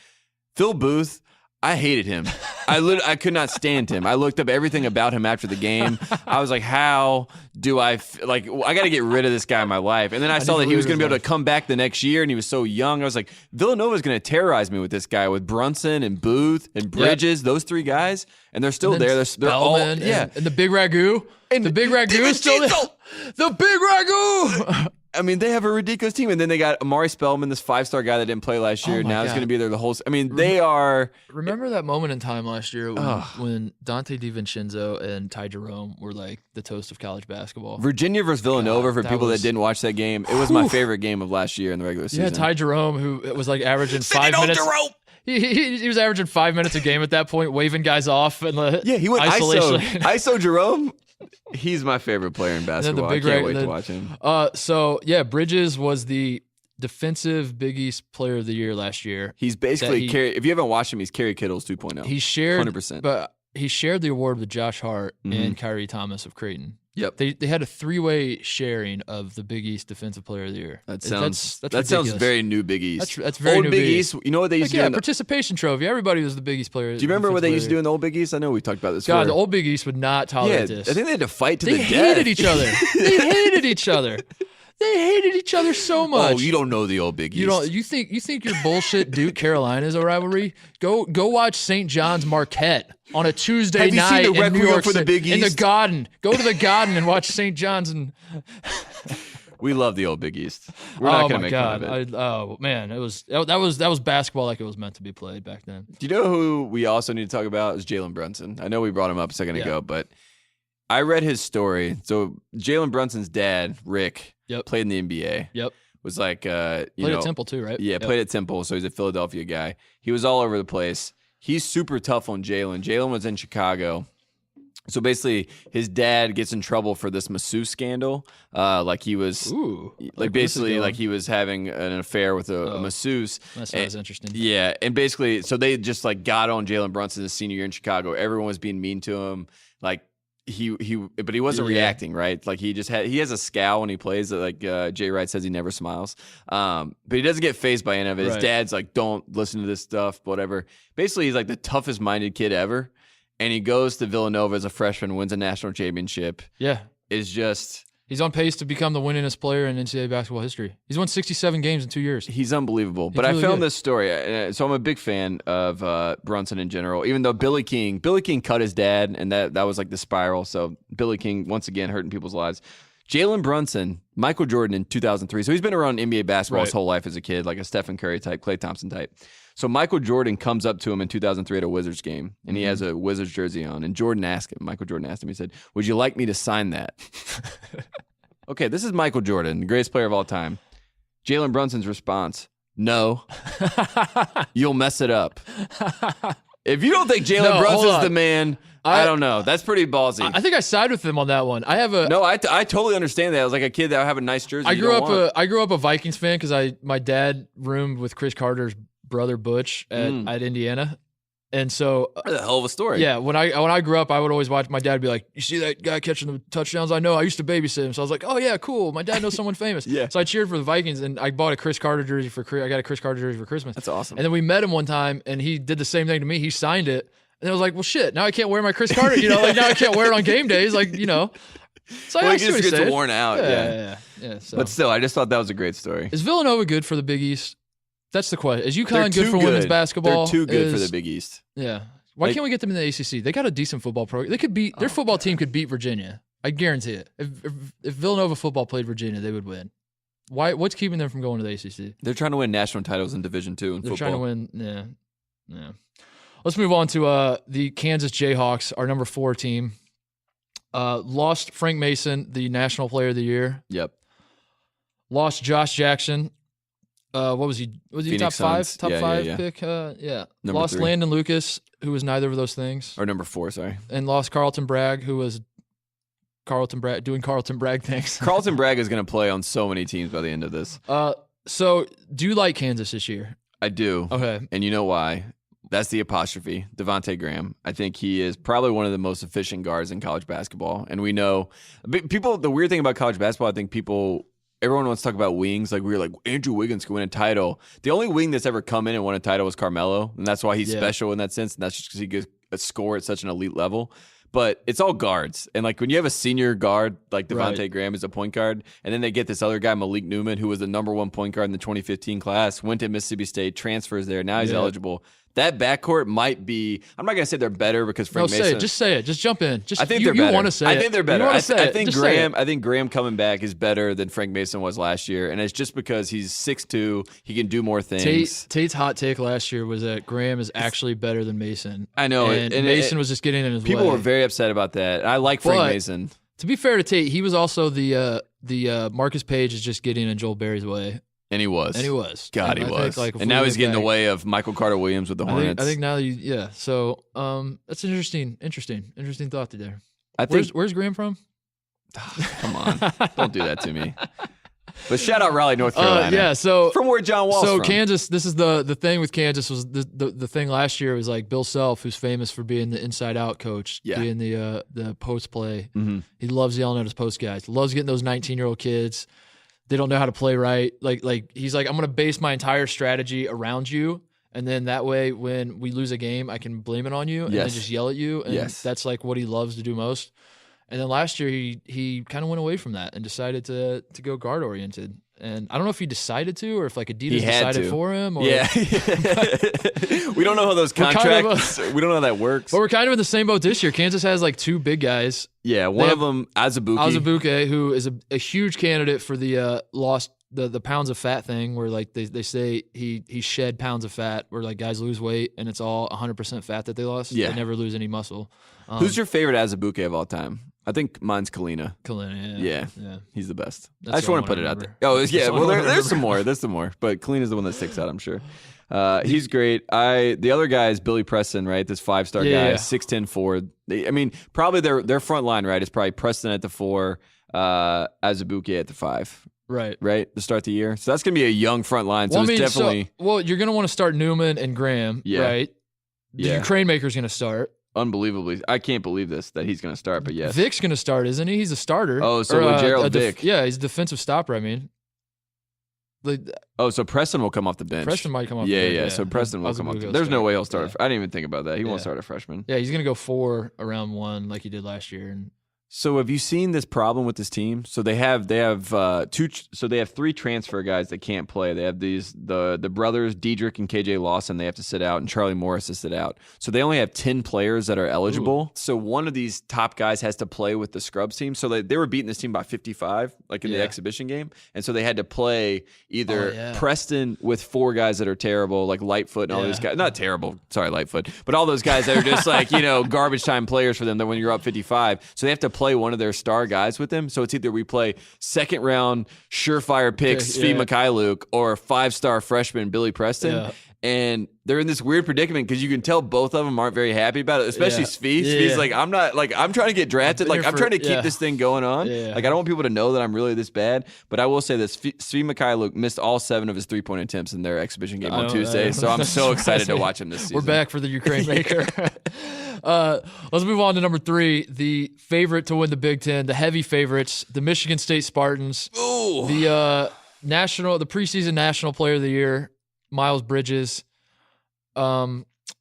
Speaker 3: Phil Booth, I hated him. I could not stand him. I looked up everything about him after the game. I was like, how do I got to get rid of this guy in my life. And then I saw that he was going to be able to come back the next year, and he was so young. I was like, Villanova's going to terrorize me with this guy, with Brunson and Booth and Bridges, those 3 guys, and they're still there. They're all,
Speaker 2: and the Big Ragu. And the Big Ragu is still there. The Big Ragu!
Speaker 3: I mean, they have a ridiculous team. And then they got Amari Spellman, this 5-star guy that didn't play last year. Now he's going to be there the whole – I mean, they are –
Speaker 2: Remember that moment in time last year when Dante DiVincenzo and Ty Jerome were like the toast of college basketball?
Speaker 3: Virginia versus Villanova, for people that didn't watch that game, it was my favorite game of last year in the regular season.
Speaker 2: Yeah, Ty Jerome, who was like averaging 5 minutes. He was averaging 5 minutes a game at that point, waving guys off in the
Speaker 3: he went
Speaker 2: isolation.
Speaker 3: ISO Jerome. He's my favorite player in basketball. I can't wait to watch him.
Speaker 2: So, Bridges was the defensive Big East player of the year last year.
Speaker 3: He's basically if you haven't watched him, he's Kerry Kittles 2.0.
Speaker 2: He shared
Speaker 3: 100%.
Speaker 2: But he shared the award with Josh Hart and Kyrie Thomas of Creighton.
Speaker 3: Yep.
Speaker 2: They had a 3-way sharing of the Big East Defensive Player of the Year.
Speaker 3: That sounds very new Big East.
Speaker 2: That's very
Speaker 3: old
Speaker 2: new
Speaker 3: Big East. You know what they used to do?
Speaker 2: Participation trophy. Everybody was the Big East player.
Speaker 3: Do you remember what they used to do in the old Big East? I know we talked about this.
Speaker 2: God, the old Big East would not tolerate this.
Speaker 3: I think they had to fight to
Speaker 2: the death. They hated each other. They hated each other. They hated each other so much.
Speaker 3: Oh, you don't know the old Big East.
Speaker 2: You think your bullshit Duke Carolina is a rivalry? Go watch St. John's Marquette on a Tuesday night in New York
Speaker 3: for the Big East?
Speaker 2: In the Garden. Go to the Garden and watch St. John's and.
Speaker 3: We love the old Big East. We're not going to make fun of it.
Speaker 2: Oh man, that was basketball like it was meant to be played back then.
Speaker 3: Do you know who we also need to talk about? Is Jalen Brunson. I know we brought him up a second ago, but I read his story. So Jalen Brunson's dad, Rick, played in the NBA.
Speaker 2: Yep.
Speaker 3: Was like, played
Speaker 2: at Temple too, right?
Speaker 3: Yeah, played at Temple. So he's a Philadelphia guy. He was all over the place. He's super tough on Jalen. Jalen was in Chicago. So basically, his dad gets in trouble for this masseuse scandal. Like he was, like he was having an affair with a masseuse.
Speaker 2: That sounds interesting.
Speaker 3: Yeah, and basically, so they just like got on Jalen Brunson his senior year in Chicago. Everyone was being mean to him. Like but he wasn't reacting, right? Like he has a scowl when he plays. Like Jay Wright says, he never smiles. But he doesn't get fazed by any of it. His dad's like, don't listen to this stuff, whatever. Basically, he's like the toughest minded kid ever. And he goes to Villanova as a freshman, wins a national championship.
Speaker 2: Yeah. He's on pace to become the winningest player in NCAA basketball history. He's won 67 games in 2 years.
Speaker 3: He's unbelievable. But really I found this story. So I'm a big fan of Brunson in general, even though Billy King cut his dad, and that was like the spiral. So Billy King, once again, hurting people's lives. Jalen Brunson, Michael Jordan in 2003. So he's been around NBA basketball his whole life as a kid, like a Stephen Curry type, Klay Thompson type. So Michael Jordan comes up to him in 2003 at a Wizards game, and he has a Wizards jersey on. And Michael Jordan asked him, he said, "Would you like me to sign that?" Okay, this is Michael Jordan, the greatest player of all time. Jalen Brunson's response, "No, you'll mess it up." If you don't think Jalen Brunson's the man, I don't know. That's pretty ballsy.
Speaker 2: I think I side with him on that one. I
Speaker 3: totally understand that. I was like a kid that would have a nice jersey.
Speaker 2: I grew up a Vikings fan because my dad roomed with Chris Carter's brother Butch at Indiana. And so
Speaker 3: that's a hell of a story.
Speaker 2: Yeah, when I grew up, I would always watch my dad be like, "You see that guy catching the touchdowns? I know. I used to babysit him." So I was like, "Oh yeah, cool. My dad knows someone famous."
Speaker 3: Yeah.
Speaker 2: So I cheered for the Vikings, and I bought a Chris Carter jersey I got a Chris Carter jersey for Christmas.
Speaker 3: That's awesome.
Speaker 2: And then we met him one time, and he did the same thing to me. He signed it, and I was like, "Well, shit. Now I can't wear my Chris Carter. Like now I can't wear it on game days. Like So
Speaker 3: I just gets worn out.
Speaker 2: Yeah. So.
Speaker 3: But still, I just thought that was a great story.
Speaker 2: Is Villanova good for the Big East? That's the question. Is UConn good for women's basketball?
Speaker 3: They're too good for the Big East.
Speaker 2: Yeah. Why can't we get them in the ACC? They got a decent football program. They could beat their football team could beat Virginia. I guarantee it. If Villanova football played Virginia, they would win. Why? What's keeping them from going to the ACC?
Speaker 3: They're trying to win national titles in Division II in football.
Speaker 2: They're trying to win. Yeah. Let's move on to the Kansas Jayhawks, our number 4 team. Lost Frank Mason, the National Player of the Year.
Speaker 3: Yep.
Speaker 2: Lost Josh Jackson. What was he? Was he
Speaker 3: Phoenix
Speaker 2: top five?
Speaker 3: Suns.
Speaker 2: Top
Speaker 3: Yeah,
Speaker 2: five
Speaker 3: yeah.
Speaker 2: pick? Yeah.
Speaker 3: Number
Speaker 2: Lost
Speaker 3: 3.
Speaker 2: Landon Lucas, who was neither of those things,
Speaker 3: Or number 4, sorry.
Speaker 2: and lost Carlton Bragg, who was doing Carlton Bragg things.
Speaker 3: Carlton Bragg is going to play on so many teams by the end of this.
Speaker 2: So do you like Kansas this year?
Speaker 3: I do.
Speaker 2: Okay.
Speaker 3: And you know why? That's the apostrophe, Devontae Graham. I think he is probably one of the most efficient guards in college basketball. And we know people. The weird thing about college basketball, I think everyone wants to talk about wings. Like we were like, Andrew Wiggins can win a title. The only wing that's ever come in and won a title was Carmelo, and that's why he's special in that sense. And that's just because he gets a score at such an elite level. But it's all guards. And like when you have a senior guard like Devontae Graham is a point guard, and then they get this other guy, Malik Newman, who was the number 1 point guard in the 2015 class, went to Mississippi State, transfers there. Now he's eligible. That backcourt might be. I'm not going to say they're better because Frank Mason.
Speaker 2: Say it. Just say it. Just jump in.
Speaker 3: I think they're better.
Speaker 2: You want to say it.
Speaker 3: I think they're better.
Speaker 2: I
Speaker 3: think Graham coming back is better than Frank Mason was last year, and it's just because he's 6'2". He can do more things.
Speaker 2: Tate's hot take last year was that Graham is actually better than Mason.
Speaker 3: I know,
Speaker 2: and Mason was just getting in his way.
Speaker 3: People were very upset about that. I like Frank Mason.
Speaker 2: To be fair to Tate, he was also the Marcus Page is just getting in Joel Berry's way.
Speaker 3: And he was. God, he was. And now he's getting in the way of Michael Carter-Williams with the Hornets.
Speaker 2: I think now, So that's an interesting thought there. Where's Graham from?
Speaker 3: Come on, don't do that to me. But shout out Raleigh, North Carolina.
Speaker 2: So
Speaker 3: from where John Wall's from.
Speaker 2: Kansas. This is the thing with Kansas was the thing last year was like Bill Self, who's famous for being the inside out coach, being the post play. Mm-hmm. He loves yelling at his post guys. Loves getting those 19-year-old kids. They don't know how to play right. Like he's like, I'm going to base my entire strategy around you. And then that way, when we lose a game, I can blame it on you and then just yell at you. And that's like what he loves to do most. And then last year, he kind of went away from that and decided to go guard oriented. And I don't know if he decided to or if like Adidas decided for him. Or,
Speaker 3: we don't know how those contracts. We don't know how that works.
Speaker 2: But we're kind of in the same boat this year. Kansas has like 2 big guys.
Speaker 3: Yeah, one of them,
Speaker 2: Azubuike, who is a huge candidate for the lost the pounds of fat thing, where like they say he shed pounds of fat, where like guys lose weight and it's all 100% fat that they lost. Yeah, they never lose any muscle.
Speaker 3: Who's your favorite Azubuike of all time? I think mine's Kalina.
Speaker 2: Yeah,
Speaker 3: he's the best.
Speaker 2: That's
Speaker 3: I just want to put it out there. Oh, yeah. Well, there's some more. There's some more, but Kalina's the one that sticks out, I'm sure. He's great. The other guy is Billy Preston, right? This 5-star guy, 6'10" forward. I mean, probably their front line, right? Is probably Preston at the 4, Azubuike at the 5. Right, to start the year. So that's going to be a young front line. So it's definitely.
Speaker 2: You're going to want to start Newman and Graham, right? The Ukraine maker's going to start.
Speaker 3: Unbelievably. I can't believe that he's going to start, but yes.
Speaker 2: Vic's going to start, isn't he? He's a starter.
Speaker 3: Oh, so Gerald Vic.
Speaker 2: He's a defensive stopper, I mean.
Speaker 3: So Preston will come off the bench.
Speaker 2: Preston might come off the bench.
Speaker 3: Yeah. So Preston will come off the bench. There's no way he'll start. I didn't even think about that. He won't start a freshman.
Speaker 2: Yeah, he's going to go 4 around 1 like he did last year. And
Speaker 3: so have you seen this problem with this team? So they have 3 transfer guys that can't play. They have the brothers Diedrich and KJ Lawson. They have to sit out, and Charlie Morris to sit out. So they only have 10 players that are eligible. Ooh. So one of these top guys has to play with the scrubs team. So they were beating this team by 55, like in the exhibition game, and so they had to play either Preston with 4 guys that are terrible, like Lightfoot and all those guys. Not terrible, sorry Lightfoot, but all those guys that are just like garbage time players for them. That when you're up 55, so they have to play one of their star guys with them. So it's either we play 2nd round surefire pick Svi Mikhailuk or 5-star freshman Billy Preston. Yeah. And they're in this weird predicament because you can tell both of them aren't very happy about it, especially Svi. Svi's like, I'm trying to get drafted. Like, I'm trying to keep this thing going on. Yeah. Like, I don't want people to know that I'm really this bad. But I will say this, Svi Mikhailuk missed all 7 of his 3-point attempts in their exhibition game on Tuesday. So I'm so excited to watch him this season.
Speaker 2: We're back for the Ukraine maker. Let's move on to number 3, the favorite to win the Big Ten, the heavy favorites, the Michigan State Spartans. Ooh. The preseason national player of the year, Miles Bridges.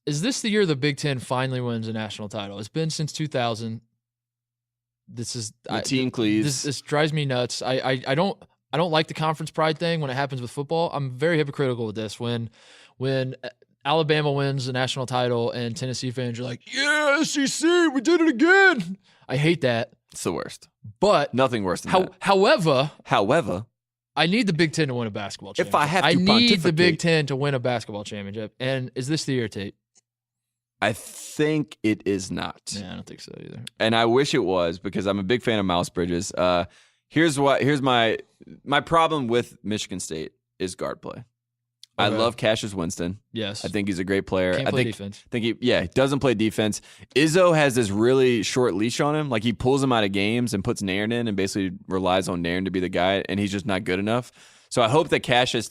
Speaker 2: Is this the year the Big Ten finally wins a national title? It's been since 2000. This is
Speaker 3: team cleaves.
Speaker 2: This drives me nuts. I don't like the conference pride thing when it happens with football. I'm very hypocritical with this. When Alabama wins the national title and Tennessee fans are like, "Yeah, SEC, we did it again." I hate that.
Speaker 3: It's the worst.
Speaker 2: But
Speaker 3: nothing worse than that.
Speaker 2: However,
Speaker 3: I
Speaker 2: need the Big Ten to win a basketball championship.
Speaker 3: If I have to
Speaker 2: need the Big Ten to win a basketball championship. And is this the year, Tate?
Speaker 3: I think it is not.
Speaker 2: Yeah, I don't think so either.
Speaker 3: And I wish it was because I'm a big fan of Miles Bridges. Here's my problem with Michigan State is guard play. I
Speaker 2: Okay.
Speaker 3: love Cassius Winston.
Speaker 2: Yes.
Speaker 3: I think he's a great player.
Speaker 2: Can't play defense.
Speaker 3: He doesn't play defense. Izzo has this really short leash on him. Like he pulls him out of games and puts Nairn in and basically relies on Nairn to be the guy, and he's just not good enough. So I hope that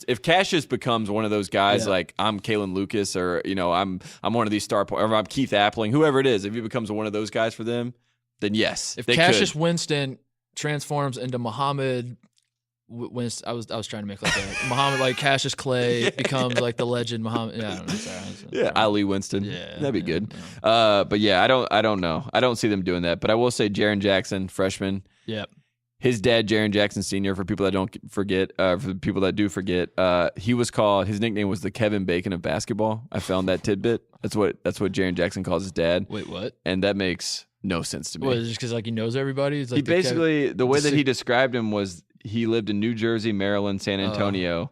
Speaker 3: if Cassius becomes one of those guys, like I'm Kalen Lucas, or I'm one of these or I'm Keith Appling, whoever it is, if he becomes one of those guys for them, then yes.
Speaker 2: If Cassius Winston transforms into Muhammad Winston, I was trying to make like a Muhammad, like Cassius Clay becomes like the legend Muhammad. Yeah, I don't know. Sorry.
Speaker 3: Ali Winston.
Speaker 2: Yeah,
Speaker 3: that'd be good.
Speaker 2: Yeah.
Speaker 3: But yeah, I don't know. I don't see them doing that. But I will say, Jaren Jackson, freshman.
Speaker 2: Yep.
Speaker 3: His dad, Jaren Jackson Sr., for people that don't forget, for the people that do forget, his nickname was the Kevin Bacon of basketball. I found that tidbit. That's what Jaren Jackson calls his dad.
Speaker 2: Wait, what?
Speaker 3: And that makes no sense to me.
Speaker 2: What, is it just because like he knows everybody? It's like
Speaker 3: the way that he described him was he lived in New Jersey, Maryland, San Antonio,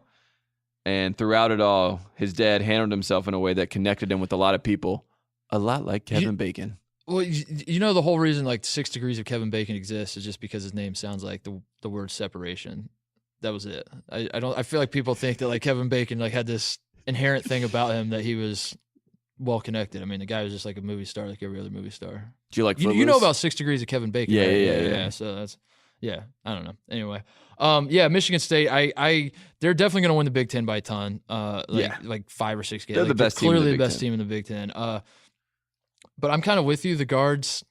Speaker 3: and throughout it all, his dad handled himself in a way that connected him with a lot of people, a lot like Kevin Bacon.
Speaker 2: Well, the whole reason like 6 degrees of Kevin Bacon exists is just because his name sounds like the word separation. That was it. I feel like people think that like Kevin Bacon like had this inherent thing about him that he was well connected. I mean, the guy was just like a movie star, like every other movie star.
Speaker 3: Do you like
Speaker 2: you know about 6 degrees of Kevin Bacon?
Speaker 3: Yeah,
Speaker 2: right?
Speaker 3: yeah.
Speaker 2: So that's I don't know. Anyway, Michigan State. They're definitely going to win the Big Ten by a ton. Like 5 or 6 games.
Speaker 3: They're the best team in
Speaker 2: clearly
Speaker 3: the
Speaker 2: the best
Speaker 3: Big
Speaker 2: team in the Big Ten. But I'm kind of with you. The guards.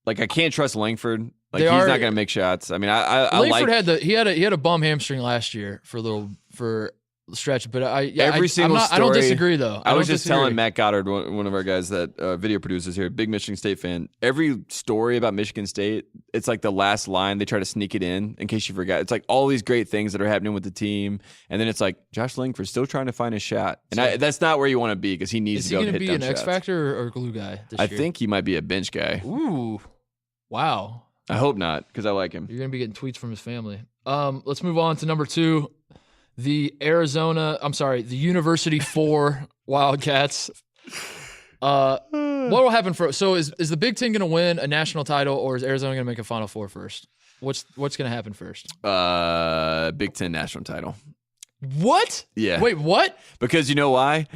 Speaker 3: Like I can't trust Langford. Like
Speaker 2: They
Speaker 3: he's
Speaker 2: are-
Speaker 3: not going to make shots. I mean, I
Speaker 2: Langford
Speaker 3: like
Speaker 2: had a bum hamstring last year for a stretch, but
Speaker 3: every single
Speaker 2: I don't
Speaker 3: story-
Speaker 2: disagree though.
Speaker 3: I was just telling Matt Goddard, one of our guys that video producers here, big Michigan State fan. Every story about Michigan State, it's like the last line. They try to sneak it in case you forgot. It's like all these great things that are happening with the team, and then it's like Josh Langford's still trying to find a shot, and that's not where you want to be because he needs
Speaker 2: Is
Speaker 3: to
Speaker 2: he
Speaker 3: go
Speaker 2: going to
Speaker 3: hit
Speaker 2: be
Speaker 3: down
Speaker 2: an X
Speaker 3: shots.
Speaker 2: Factor or glue guy this
Speaker 3: I
Speaker 2: year?
Speaker 3: think he might be a bench guy.
Speaker 2: Ooh, wow.
Speaker 3: I hope not because I like him.
Speaker 2: You're going to be getting tweets from his family. Let's move on to number 2. The University 4 Wildcats. What will happen so is the Big Ten going to win a national title, or is Arizona going to make a Final Four first? What's going to happen first?
Speaker 3: Big Ten national title.
Speaker 2: What?
Speaker 3: Yeah.
Speaker 2: Wait, what?
Speaker 3: Because you know why?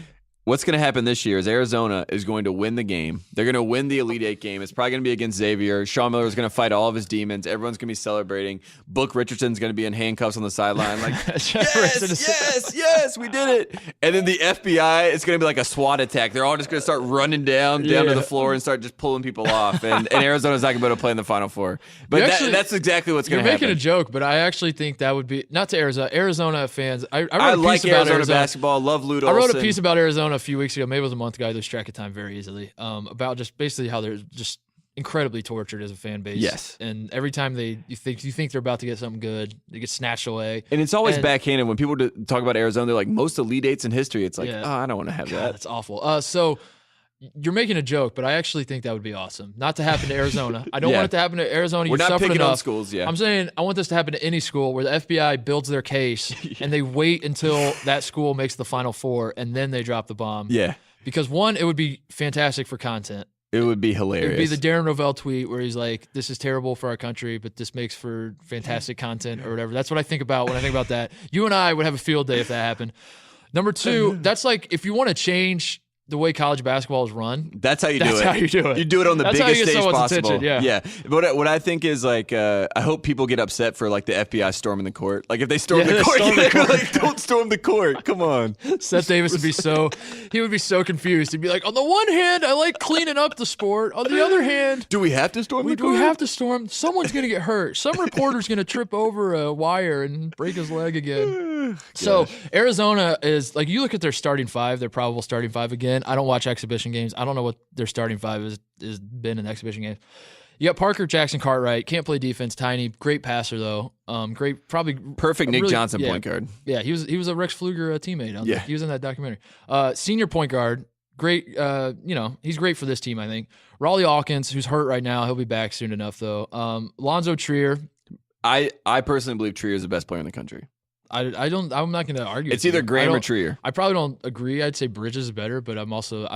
Speaker 3: What's going to happen this year is Arizona is going to win the game. They're going to win the Elite Eight game. It's probably going to be against Xavier. Sean Miller is going to fight all of his demons. Everyone's going to be celebrating. Book Richardson's going to be in handcuffs on the sideline. Like, yes, we did it. And then the FBI is going to be like a SWAT attack. They're all just going to start running down to the floor and start just pulling people off. And Arizona's not going to be able to play in the Final Four. But that's exactly what's going to happen.
Speaker 2: You're making a joke, but I actually think that would be, not to Arizona fans. I wrote
Speaker 3: I
Speaker 2: a piece
Speaker 3: like
Speaker 2: about
Speaker 3: Arizona basketball. Love Lute
Speaker 2: I wrote
Speaker 3: Olson.
Speaker 2: a piece about Arizona a few weeks ago. Maybe it was a month ago. I lose track of time very easily. About just basically how they're just incredibly tortured as a fan base.
Speaker 3: Yes.
Speaker 2: And every time you think they're about to get something good, they get snatched away.
Speaker 3: And it's always backhanded when people talk about Arizona. They're like, most Elite Eights in history. It's like, I don't want to have that.
Speaker 2: That's awful. So you're making a joke, but I actually think that would be awesome. Not to happen to Arizona. I don't want it to happen to Arizona.
Speaker 3: We're
Speaker 2: You've
Speaker 3: not
Speaker 2: suffered
Speaker 3: picking
Speaker 2: enough.
Speaker 3: on schools. Yeah.
Speaker 2: I'm saying I want this to happen to any school where the FBI builds their case and they wait until that school makes the Final Four and then they drop the bomb.
Speaker 3: Yeah.
Speaker 2: Because one, it would be fantastic for content.
Speaker 3: It would be hilarious.
Speaker 2: It would be the Darren Rovell tweet where he's like, this is terrible for our country, but this makes for fantastic content or whatever. That's what I think about when I think about that. You and I would have a field day if that happened. Number 2, that's like if you want to change the way college basketball is run.
Speaker 3: That's how you do it.
Speaker 2: That's how you do it.
Speaker 3: You do it on the
Speaker 2: That's how you
Speaker 3: biggest
Speaker 2: get
Speaker 3: stage
Speaker 2: someone's
Speaker 3: possible.
Speaker 2: attention, yeah.
Speaker 3: But what I think is like, I hope people get upset for like the FBI storming the court. Like if they storm the court,
Speaker 2: storm the court.
Speaker 3: like, don't storm the court. Come on.
Speaker 2: Seth Davis would be so confused. He'd be like, on the one hand, I like cleaning up the sport. On the other hand,
Speaker 3: Do we have to storm the
Speaker 2: do
Speaker 3: court?
Speaker 2: we have to storm? Someone's going to get hurt. Some reporter's going to trip over a wire and break his leg again. So Arizona is like, you look at their starting 5, their probable starting 5 again. I don't watch exhibition games. I don't know what their starting 5 is been in exhibition games. You got Parker Jackson Cartwright, can't play defense, tiny, great passer though. Great, probably
Speaker 3: Perfect Nick
Speaker 2: really-
Speaker 3: Johnson
Speaker 2: yeah.
Speaker 3: point guard.
Speaker 2: Yeah, he was a Rex Pfluger teammate.
Speaker 3: Yeah.
Speaker 2: He was in that documentary. Senior point guard, great. He's great for this team. I think Raleigh Hawkins, who's hurt right now, he'll be back soon enough though. Lonzo Trier.
Speaker 3: I personally believe Trier is the best player in the country.
Speaker 2: I'm not going to argue.
Speaker 3: It's
Speaker 2: with
Speaker 3: either
Speaker 2: you.
Speaker 3: Graham or Trier.
Speaker 2: I probably don't agree. I'd say Bridges is better, but I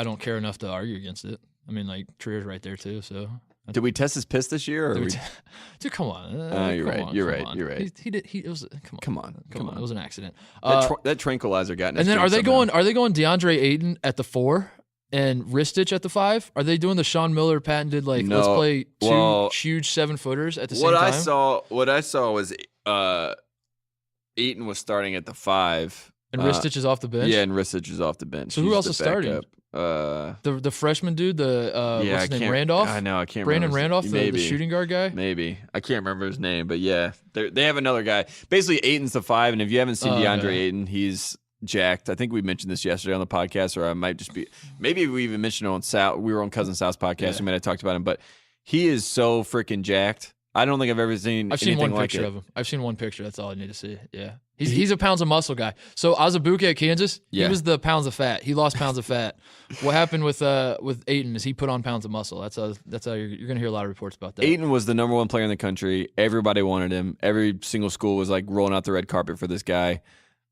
Speaker 2: don't care enough to argue against it. I mean, like Trier's right there too. So
Speaker 3: Did we test his piss this year? Or
Speaker 2: Dude, come on.
Speaker 3: You're right. You're right. You're right.
Speaker 2: He did. It was. Come on. It was an accident.
Speaker 3: That tranquilizer got in his
Speaker 2: And then
Speaker 3: drink
Speaker 2: are they going DeAndre Ayton at the 4 and Ristich at the 5? Are they doing the Sean Miller patented let's play two huge 7-footers at the same time?
Speaker 3: What I saw was Ayton was starting at the 5.
Speaker 2: And Ristich is off the bench?
Speaker 3: Yeah, and Ristich is off the bench.
Speaker 2: So who else is starting? The freshman dude, what's his name, Randolph?
Speaker 3: I know, I can't
Speaker 2: Brandon
Speaker 3: remember.
Speaker 2: Randolph, the shooting guard guy?
Speaker 3: Maybe. I can't remember his name, but yeah. They have another guy. Basically, Ayton's the 5, and if you haven't seen DeAndre Ayton, he's jacked. I think we mentioned this yesterday on the podcast, or I might just be – maybe we even mentioned it on Sal. We were on Cousin Sal's podcast. We might have talked about him, but he is so freaking jacked. I don't think I've ever seen
Speaker 2: I've seen one picture of him. I've seen one picture. That's all I need to see. Yeah. He's a pounds of muscle guy. So Azubuike at Kansas, he was the pounds of fat. He lost pounds of fat. What happened with Ayton is he put on pounds of muscle. That's how you're going to hear a lot of reports about that.
Speaker 3: Ayton was the number 1 player in the country. Everybody wanted him. Every single school was like rolling out the red carpet for this guy.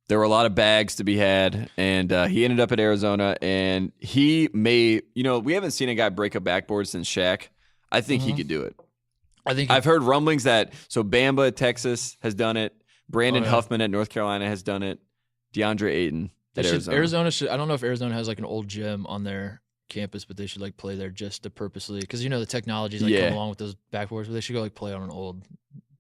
Speaker 3: There were a lot of bags to be had, and he ended up at Arizona, and he may, we haven't seen a guy break a backboard since Shaq. I think he could do it. I've heard rumblings that Bamba at Texas has done it. Brandon Huffman at North Carolina has done it. DeAndre Ayton at Arizona.
Speaker 2: I don't know if Arizona has like an old gym on their campus, but they should like play there just to purposely, because the technology's like come along with those backboards, but they should go like play on an old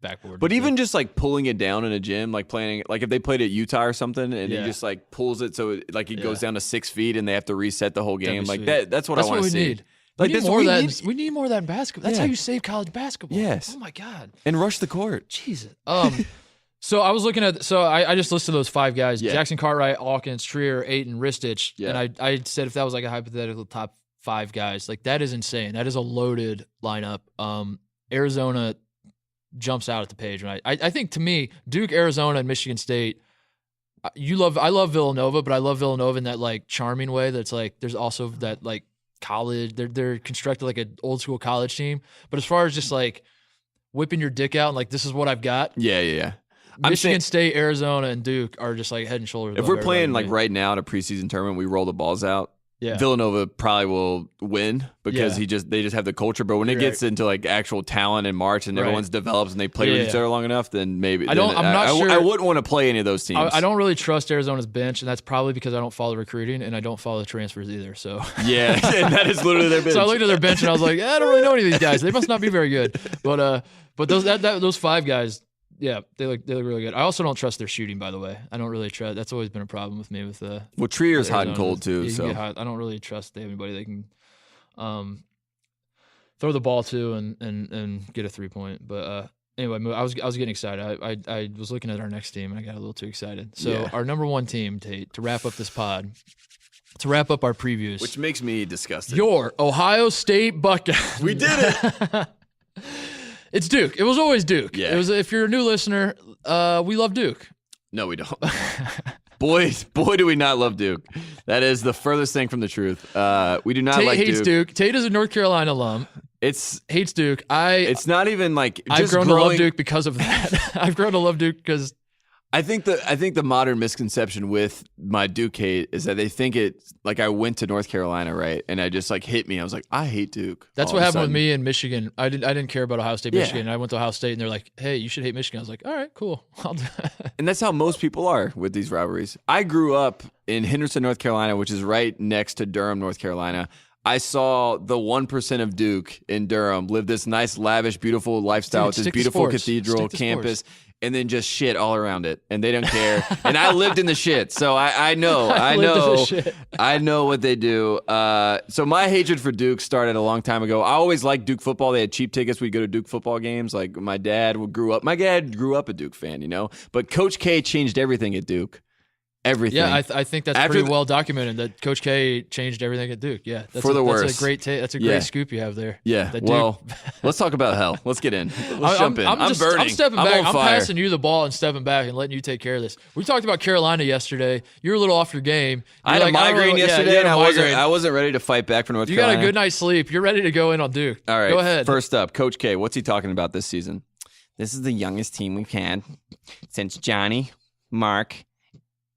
Speaker 2: backboard.
Speaker 3: But even just like pulling it down in a gym, like playing, like if they played at Utah or something, and he just like pulls it so it goes down to 6 feet, and they have to reset the whole game. Like that's what I want to see.
Speaker 2: Need. Like we need more of that in basketball. That's how you save college basketball.
Speaker 3: Yes.
Speaker 2: Oh my God.
Speaker 3: And rush the court.
Speaker 2: Jesus. So I was looking at. So I just listed those 5 guys: Jackson Cartwright, Hawkins, Trier, Ayton, Ristich. Yeah. And I said if that was like a hypothetical top 5 guys, like that is insane. That is a loaded lineup. Arizona jumps out at the page, and I think to me, Duke, Arizona, and Michigan State. I love Villanova, but I love Villanova in that like charming way. That's like there's also that like. College, they're constructed like an old school college team, but as far as just like whipping your dick out and like this is what I've got, Michigan State, Arizona, and Duke are just like head and shoulders.
Speaker 3: If we're playing like right now in a preseason tournament, we roll the balls out. Yeah. Villanova probably will win because they just have the culture. But when it gets into like actual talent in March and everyone's develops and they play with each other long enough, then maybe I'm not sure. I wouldn't want to play any of those teams.
Speaker 2: I don't really trust Arizona's bench, and that's probably because I don't follow recruiting and I don't follow the transfers either. So
Speaker 3: yeah, and that is literally their bench.
Speaker 2: So I looked at their bench and I was like, I don't really know any of these guys. They must not be very good. But those 5 guys. Yeah, they look really good. I also don't trust their shooting, by the way. I don't really trust. That's always been a problem with me with
Speaker 3: well, Trier's hot and cold too. So
Speaker 2: I don't really trust they have anybody they can throw the ball to and get a 3-point. But anyway, I was getting excited. I was looking at our next team and I got a little too excited. So our number 1 team, Tate, to wrap up this pod, to wrap up our previews,
Speaker 3: which makes me disgusted.
Speaker 2: Your Ohio State Buckeyes.
Speaker 3: We did it.
Speaker 2: It's Duke. It was always Duke.
Speaker 3: Yeah.
Speaker 2: It was. If you're a new listener, we love Duke.
Speaker 3: No, we don't. boy, do we not love Duke. That is the furthest thing from the truth. We do not
Speaker 2: Tate
Speaker 3: like
Speaker 2: hates Duke. Tate is a North Carolina alum. Hates Duke. It's
Speaker 3: not even like
Speaker 2: I've grown to love Duke because of that. I've grown to love Duke because
Speaker 3: I think the modern misconception with my Duke hate is that they think it's like I went to North Carolina, right? And I just like hit me. I was like, I hate Duke.
Speaker 2: That's what happened with me in Michigan. I didn't care about Ohio State, Michigan. I went to Ohio State and they're like, hey, you should hate Michigan. I was like, all right, cool. I'll do that.
Speaker 3: And that's how most people are with these rivalries. I grew up in Henderson, North Carolina, which is right next to Durham, North Carolina. I saw the 1% of Duke in Durham live this nice, lavish, beautiful lifestyle with this beautiful cathedral campus. And then just shit all around it, and they don't care. And I lived in the shit, so I know what they do. So my hatred for Duke started a long time ago. I always liked Duke football. They had cheap tickets. We'd go to Duke football games. Like my dad grew up a Duke fan, But Coach K changed everything at Duke. Everything.
Speaker 2: Yeah, I think that's pretty well documented that Coach K changed everything at Duke. Yeah,
Speaker 3: for the worst.
Speaker 2: That's a great scoop you have there.
Speaker 3: Yeah. Well, let's talk about hell. Let's get in. Let's jump in. I'm burning.
Speaker 2: I'm stepping back.
Speaker 3: I'm
Speaker 2: passing you the ball and stepping back and letting you take care of this. We talked about Carolina yesterday. You were a little off your game.
Speaker 3: I had a migraine yesterday, and I wasn't ready to fight back for North Carolina.
Speaker 2: You got a good night's sleep. You're ready to go in on Duke.
Speaker 3: All right.
Speaker 2: Go ahead.
Speaker 3: First up, Coach K. What's he talking about this season? This is the youngest team we've had since Johnny, Mark,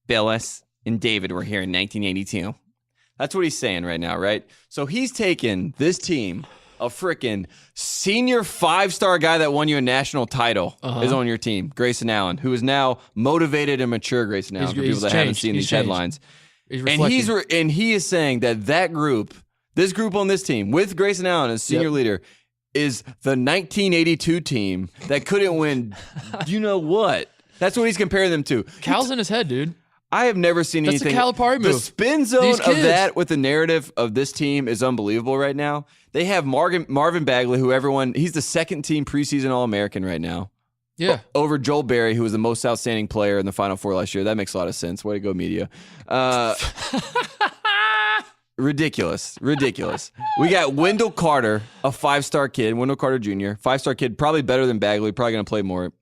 Speaker 3: Billis, and David were here in 1982. That's what he's saying right now, right? So he's taken this team a freaking senior 5-star guy that won you a national title is on your team, Grayson Allen, who is now motivated and mature Grayson Allen for people that haven't seen these headlines. And he is saying that group, this group on this team, with Grayson Allen as senior leader, is the 1982 team that couldn't win. You know what? That's what he's comparing them to.
Speaker 2: Cal's in his head, dude.
Speaker 3: I have never seen anything.
Speaker 2: That's the Calipari move.
Speaker 3: The spin zone of that with the narrative of this team is unbelievable right now. They have Marvin Bagley, he's the second team preseason All-American right now.
Speaker 2: Yeah.
Speaker 3: Over Joel Berry, who was the most outstanding player in the Final Four last year. That makes a lot of sense. Way to go, media. Ridiculous. We got Wendell Carter, a 5-star kid, Wendell Carter Jr., 5-star kid, probably better than Bagley, probably going to play more.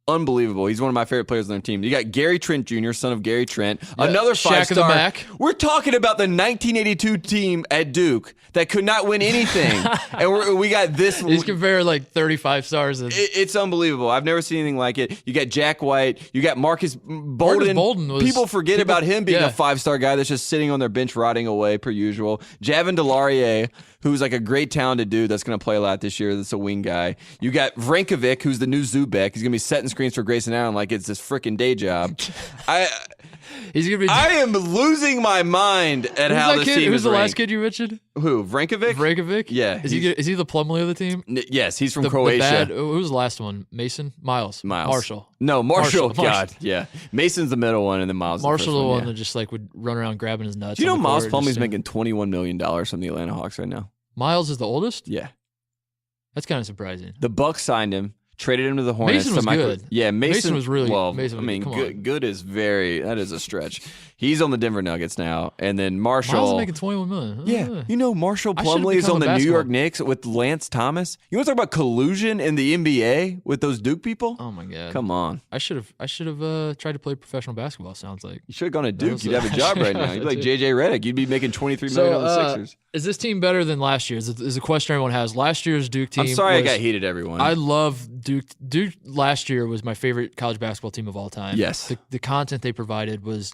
Speaker 3: Unbelievable. He's one of my favorite players on their team. You got Gary Trent Jr., son of Gary Trent, another 5-star. We're talking about the 1982 team at Duke that could not win anything. And we got this.
Speaker 2: He's comparing like 35 stars.
Speaker 3: It's unbelievable. I've never seen anything like it. You got Jack White. You got Marcus Bolden. People forget about him being a 5-star guy that's just sitting on their bench rotting away per usual. Javin DeLaurier, who's like a great talented dude that's going to play a lot this year. That's a wing guy. You got Vrankovic, who's the new Zubek. He's going to be setting screens for Grayson Allen like it's his freaking day job. I am losing my mind at how this team
Speaker 2: Who's
Speaker 3: is
Speaker 2: the
Speaker 3: ranked.
Speaker 2: last kid you mentioned?
Speaker 3: Who? Vrankovic? Yeah.
Speaker 2: Is he the Plumlee of the team?
Speaker 3: Yes, he's from Croatia.
Speaker 2: Who was the last one? Mason? Miles.
Speaker 3: Marshall. No, Marshall. God, yeah. Mason's the middle one, and then Miles.
Speaker 2: Marshall's
Speaker 3: the
Speaker 2: one that just like would run around grabbing his nuts.
Speaker 3: Do you know Miles Plumlee's making $21 million from the Atlanta Hawks right now?
Speaker 2: Miles is the oldest?
Speaker 3: Yeah.
Speaker 2: That's kind of surprising.
Speaker 3: The Bucks signed him, traded him to the Hornets.
Speaker 2: Mason was good.
Speaker 3: Yeah, Mason
Speaker 2: was really
Speaker 3: well.
Speaker 2: Mason,
Speaker 3: good is that is a stretch. He's on the Denver Nuggets now, and then Marshall.
Speaker 2: Miles is making $21 million.
Speaker 3: Yeah, you know Marshall Plumlee is on the New York Knicks with Lance Thomas. You want to talk about collusion in the NBA with those Duke people?
Speaker 2: Oh my god!
Speaker 3: Come on.
Speaker 2: I should have tried to play professional basketball. Sounds like
Speaker 3: you should have gone to Duke. You'd have a job right now. You'd be like JJ Redick. You'd be making $23 million on the Sixers.
Speaker 2: Is this team better than last year's? Is a question everyone has. Last year's Duke team.
Speaker 3: I'm sorry I got heated, everyone.
Speaker 2: I love Duke. Duke last year was my favorite college basketball team of all time.
Speaker 3: Yes.
Speaker 2: The content they provided was.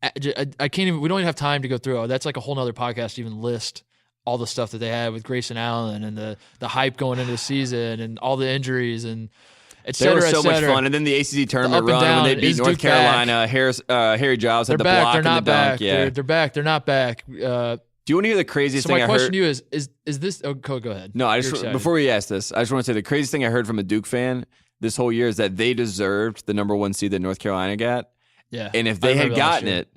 Speaker 2: I can't even. We don't even have time to go through it. That's like a whole nother podcast to even list all the stuff that they had with Grayson Allen and the hype going into the season and all the injuries and et cetera.
Speaker 3: They were so much fun. And then the ACC tournament run when they beat North Carolina. Harry Giles had the block and the dunk. Yeah,
Speaker 2: they're back. They're not back.
Speaker 3: Do you want to hear the craziest thing I heard?
Speaker 2: So my question to you is this? Oh, go ahead.
Speaker 3: No, before we ask this, I just want to say the craziest thing I heard from a Duke fan this whole year is that they deserved the number 1 seed that North Carolina got.
Speaker 2: Yeah.
Speaker 3: And if they had gotten it,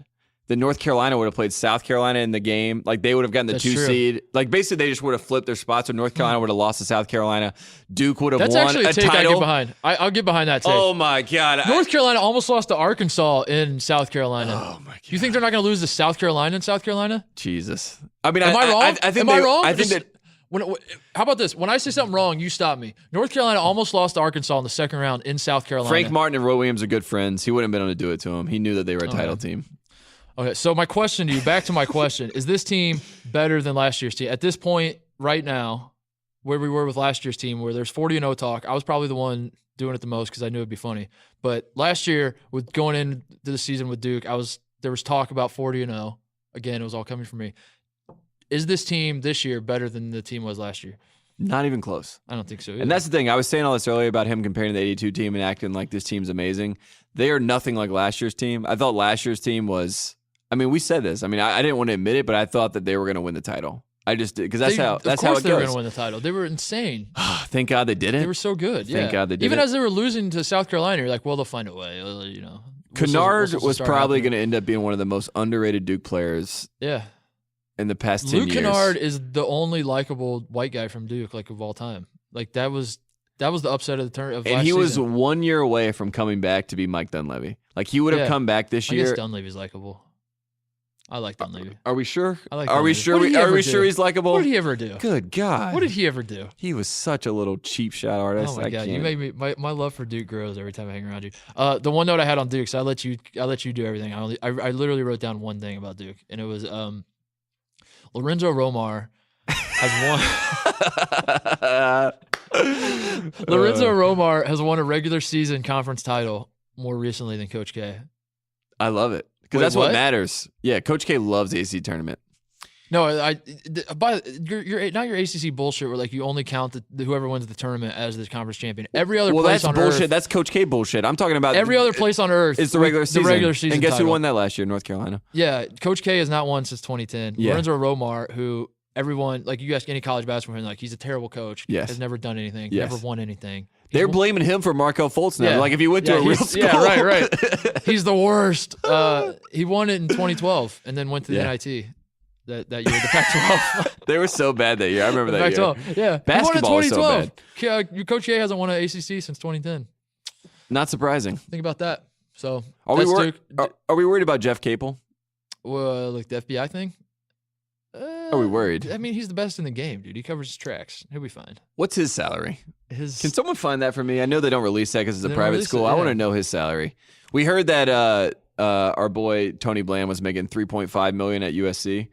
Speaker 3: then North Carolina would have played South Carolina in the game. Like they would have gotten the 2 seed. Like basically they just would have flipped their spots. So North Carolina would have lost to South Carolina. Duke would have won
Speaker 2: actually
Speaker 3: a
Speaker 2: take
Speaker 3: title.
Speaker 2: I get behind. I'll get behind that take.
Speaker 3: Oh my God.
Speaker 2: North Carolina almost lost to Arkansas in South Carolina.
Speaker 3: Oh my God.
Speaker 2: You think they're not going to lose to South Carolina in South Carolina?
Speaker 3: Jesus. I mean,
Speaker 2: am I wrong?
Speaker 3: I think
Speaker 2: am I wrong?
Speaker 3: I think that.
Speaker 2: How about this? When I say something wrong, you stop me. North Carolina almost lost to Arkansas in the second round in South Carolina.
Speaker 3: Frank Martin and Roy Williams are good friends. He wouldn't have been able to do it to him. He knew that they were a title team.
Speaker 2: Okay, so my question to you, back to my question, is this team better than last year's team? At this point, right now, where we were with last year's team, where there's 40-0 talk, I was probably the one doing it the most because I knew it'd be funny. But last year, with going into the season with Duke, there was talk about 40-0. Again, it was all coming from me. Is this team this year better than the team was last year?
Speaker 3: Not even close.
Speaker 2: I don't think so either.
Speaker 3: And that's the thing. I was saying all this earlier about him comparing the 82 team and acting like this team's amazing. They are nothing like last year's team. I thought last year's team was... I mean, we said this. I mean, I didn't want to admit it, but I thought that they were going to win the title. I just did because that's how it goes.
Speaker 2: Of course they were going to win the title. They were insane.
Speaker 3: Thank God they didn't.
Speaker 2: They were so good.
Speaker 3: Thank God they didn't.
Speaker 2: Even as they were losing to South Carolina, you're like, well, they'll find a way. You know,
Speaker 3: Kennard was probably going to end up being one of the most underrated Duke players.
Speaker 2: Yeah.
Speaker 3: In the past 10 years.
Speaker 2: Luke Kennard is the only likable white guy from Duke, like of all time. Like that was the upset of the turn of last season.
Speaker 3: And he was 1 year away from coming back to be Mike Dunleavy. Like he would have come back this year.
Speaker 2: I guess Dunleavy's likable. I like Dunleavy.
Speaker 3: Are we sure?
Speaker 2: I like
Speaker 3: Are we sure? Are we sure he's likable?
Speaker 2: What did he ever do?
Speaker 3: Good God!
Speaker 2: What did he ever do?
Speaker 3: He was such a little cheap shot artist.
Speaker 2: Oh my God! You made me. My love for Duke grows every time I hang around you. The one note I had on Duke, so I let you do everything. I literally wrote down one thing about Duke, and it was Lorenzo Romar has won. Lorenzo Romar has won a regular season conference title more recently than Coach K.
Speaker 3: I love it. Because that's what matters. Yeah, Coach K loves the ACC tournament.
Speaker 2: No, not your ACC bullshit where like you only count whoever wins the tournament as the conference champion. Every other place
Speaker 3: that's
Speaker 2: on
Speaker 3: bullshit.
Speaker 2: earth,
Speaker 3: That's Coach K bullshit. I'm talking about
Speaker 2: every other place on earth.
Speaker 3: It's the regular season.
Speaker 2: The regular season.
Speaker 3: And guess
Speaker 2: title.
Speaker 3: who won that last year? North Carolina.
Speaker 2: Yeah, Coach K has not won since 2010.
Speaker 3: Yeah.
Speaker 2: Lorenzo Romar, who everyone like you ask any college basketball fan, like he's a terrible coach.
Speaker 3: Yes.
Speaker 2: Has never done anything.
Speaker 3: Yes.
Speaker 2: Never won anything.
Speaker 3: They're blaming him for Markel Fultz now.
Speaker 2: Yeah.
Speaker 3: Like if he went to a real school.
Speaker 2: Yeah, right. He's the worst. He won it in 2012 and then went to the NIT that year, the Pac-12.
Speaker 3: They were so bad that year. I remember that
Speaker 2: Pac-12.
Speaker 3: year.
Speaker 2: Yeah.
Speaker 3: Basketball was so bad.
Speaker 2: Coach K hasn't won an ACC since 2010.
Speaker 3: Not surprising.
Speaker 2: Think about that. So
Speaker 3: Are we worried about Jeff Capel?
Speaker 2: Like the FBI thing?
Speaker 3: Are we worried?
Speaker 2: I mean, he's the best in the game, dude. He covers his tracks. He'll be fine.
Speaker 3: What's his salary?
Speaker 2: Can
Speaker 3: someone find that for me? I know they don't release that because it's a
Speaker 2: They don't
Speaker 3: private
Speaker 2: release
Speaker 3: school.
Speaker 2: it,
Speaker 3: I want
Speaker 2: yeah.
Speaker 3: to know his salary. We heard that our boy Tony Bland was making $3.5 million at USC.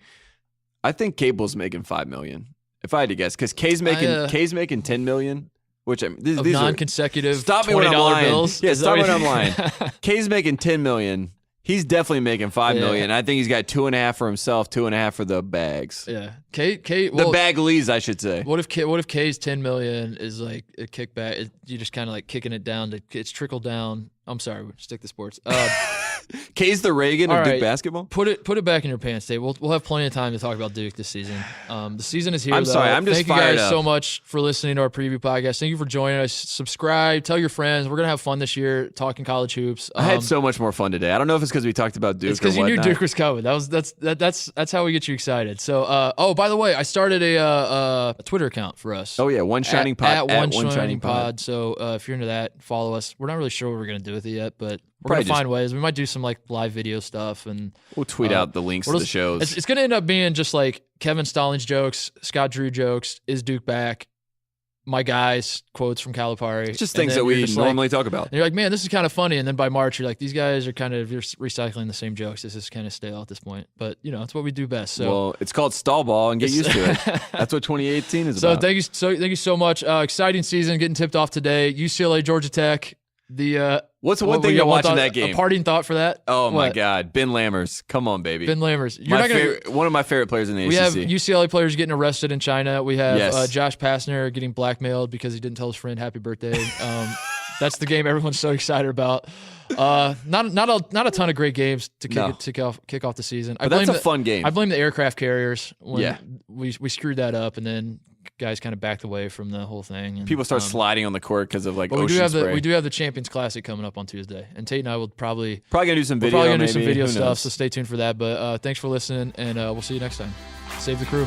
Speaker 3: I think Capel's making $5 million. If I had to guess, because K's making $10 million. Which these
Speaker 2: of
Speaker 3: are
Speaker 2: non-consecutive
Speaker 3: stop me when I'm lying.
Speaker 2: bills.
Speaker 3: Yeah,
Speaker 2: Is
Speaker 3: stop
Speaker 2: that
Speaker 3: me when
Speaker 2: what
Speaker 3: I'm lying. K's making $10 million. He's definitely making $5 million. I think he's got 2.5 for himself, 2.5 for the bags.
Speaker 2: Yeah,
Speaker 3: The Baglies, I should say.
Speaker 2: What if K's $10 million is like a kickback? You just kind of like kicking it down it's trickled down. I'm sorry, stick to sports.
Speaker 3: K's the Reagan of
Speaker 2: all
Speaker 3: Duke
Speaker 2: right,
Speaker 3: basketball.
Speaker 2: Put it back in your pants, Tate. We'll have plenty of time to talk about Duke this season. The season is here.
Speaker 3: I'm sorry, I'm just
Speaker 2: Thank
Speaker 3: fired
Speaker 2: you guys
Speaker 3: up.
Speaker 2: so much for listening to our preview podcast. Thank you for joining us. Subscribe, tell your friends. We're gonna have fun this year talking college hoops.
Speaker 3: I had so much more fun today. I don't know if it's because we talked about Duke.
Speaker 2: It's because
Speaker 3: or
Speaker 2: you knew
Speaker 3: whatnot.
Speaker 2: Duke was coming. That's how we get you excited. So, by the way, I started a Twitter account for us.
Speaker 3: Oh yeah, One Shining Pod.
Speaker 2: At One Shining Pod. So if you're into that, follow us. We're not really sure what we're gonna do with it yet, but we're
Speaker 3: Probably
Speaker 2: gonna find ways. We might do some like live video stuff, and
Speaker 3: We'll tweet out the links to the shows.
Speaker 2: It's gonna end up being just like Kevin Stallings jokes, Scott Drew jokes, is Duke back, my guys quotes from Calipari.
Speaker 3: It's just things that we normally talk about.
Speaker 2: And you're like, man, this is kind of funny. And then by March, you're like, these guys are kind of recycling the same jokes. This is kind of stale at this point. But, it's what we do best. So,
Speaker 3: well, it's called stall ball and get used to it. That's what 2018 is about.
Speaker 2: Thank you so much. Exciting season getting tipped off today. UCLA, Georgia Tech.
Speaker 3: What's the one thing you're watching that game?
Speaker 2: A parting thought for that?
Speaker 3: Oh, my God. Ben Lammers. Come on, baby.
Speaker 2: Ben Lammers.
Speaker 3: One of my favorite players in the ACC.
Speaker 2: We have UCLA players getting arrested in China. We have
Speaker 3: Yes.
Speaker 2: Josh Pastner getting blackmailed because he didn't tell his friend happy birthday. That's the game everyone's so excited about. Not a ton of great games to kick off the season.
Speaker 3: But that's a fun game.
Speaker 2: I blame the aircraft carriers when we screwed that up, and then guys kind of backed away from the whole thing. And,
Speaker 3: people start sliding on the court because of like
Speaker 2: but
Speaker 3: ocean spray.
Speaker 2: we do have the Champions Classic coming up on Tuesday, and Tate and I will probably
Speaker 3: gonna do some video.
Speaker 2: We're probably gonna do some
Speaker 3: maybe.
Speaker 2: video
Speaker 3: Who
Speaker 2: stuff.
Speaker 3: knows?
Speaker 2: So stay tuned for that. But thanks for listening, and we'll see you next time. Save the crew.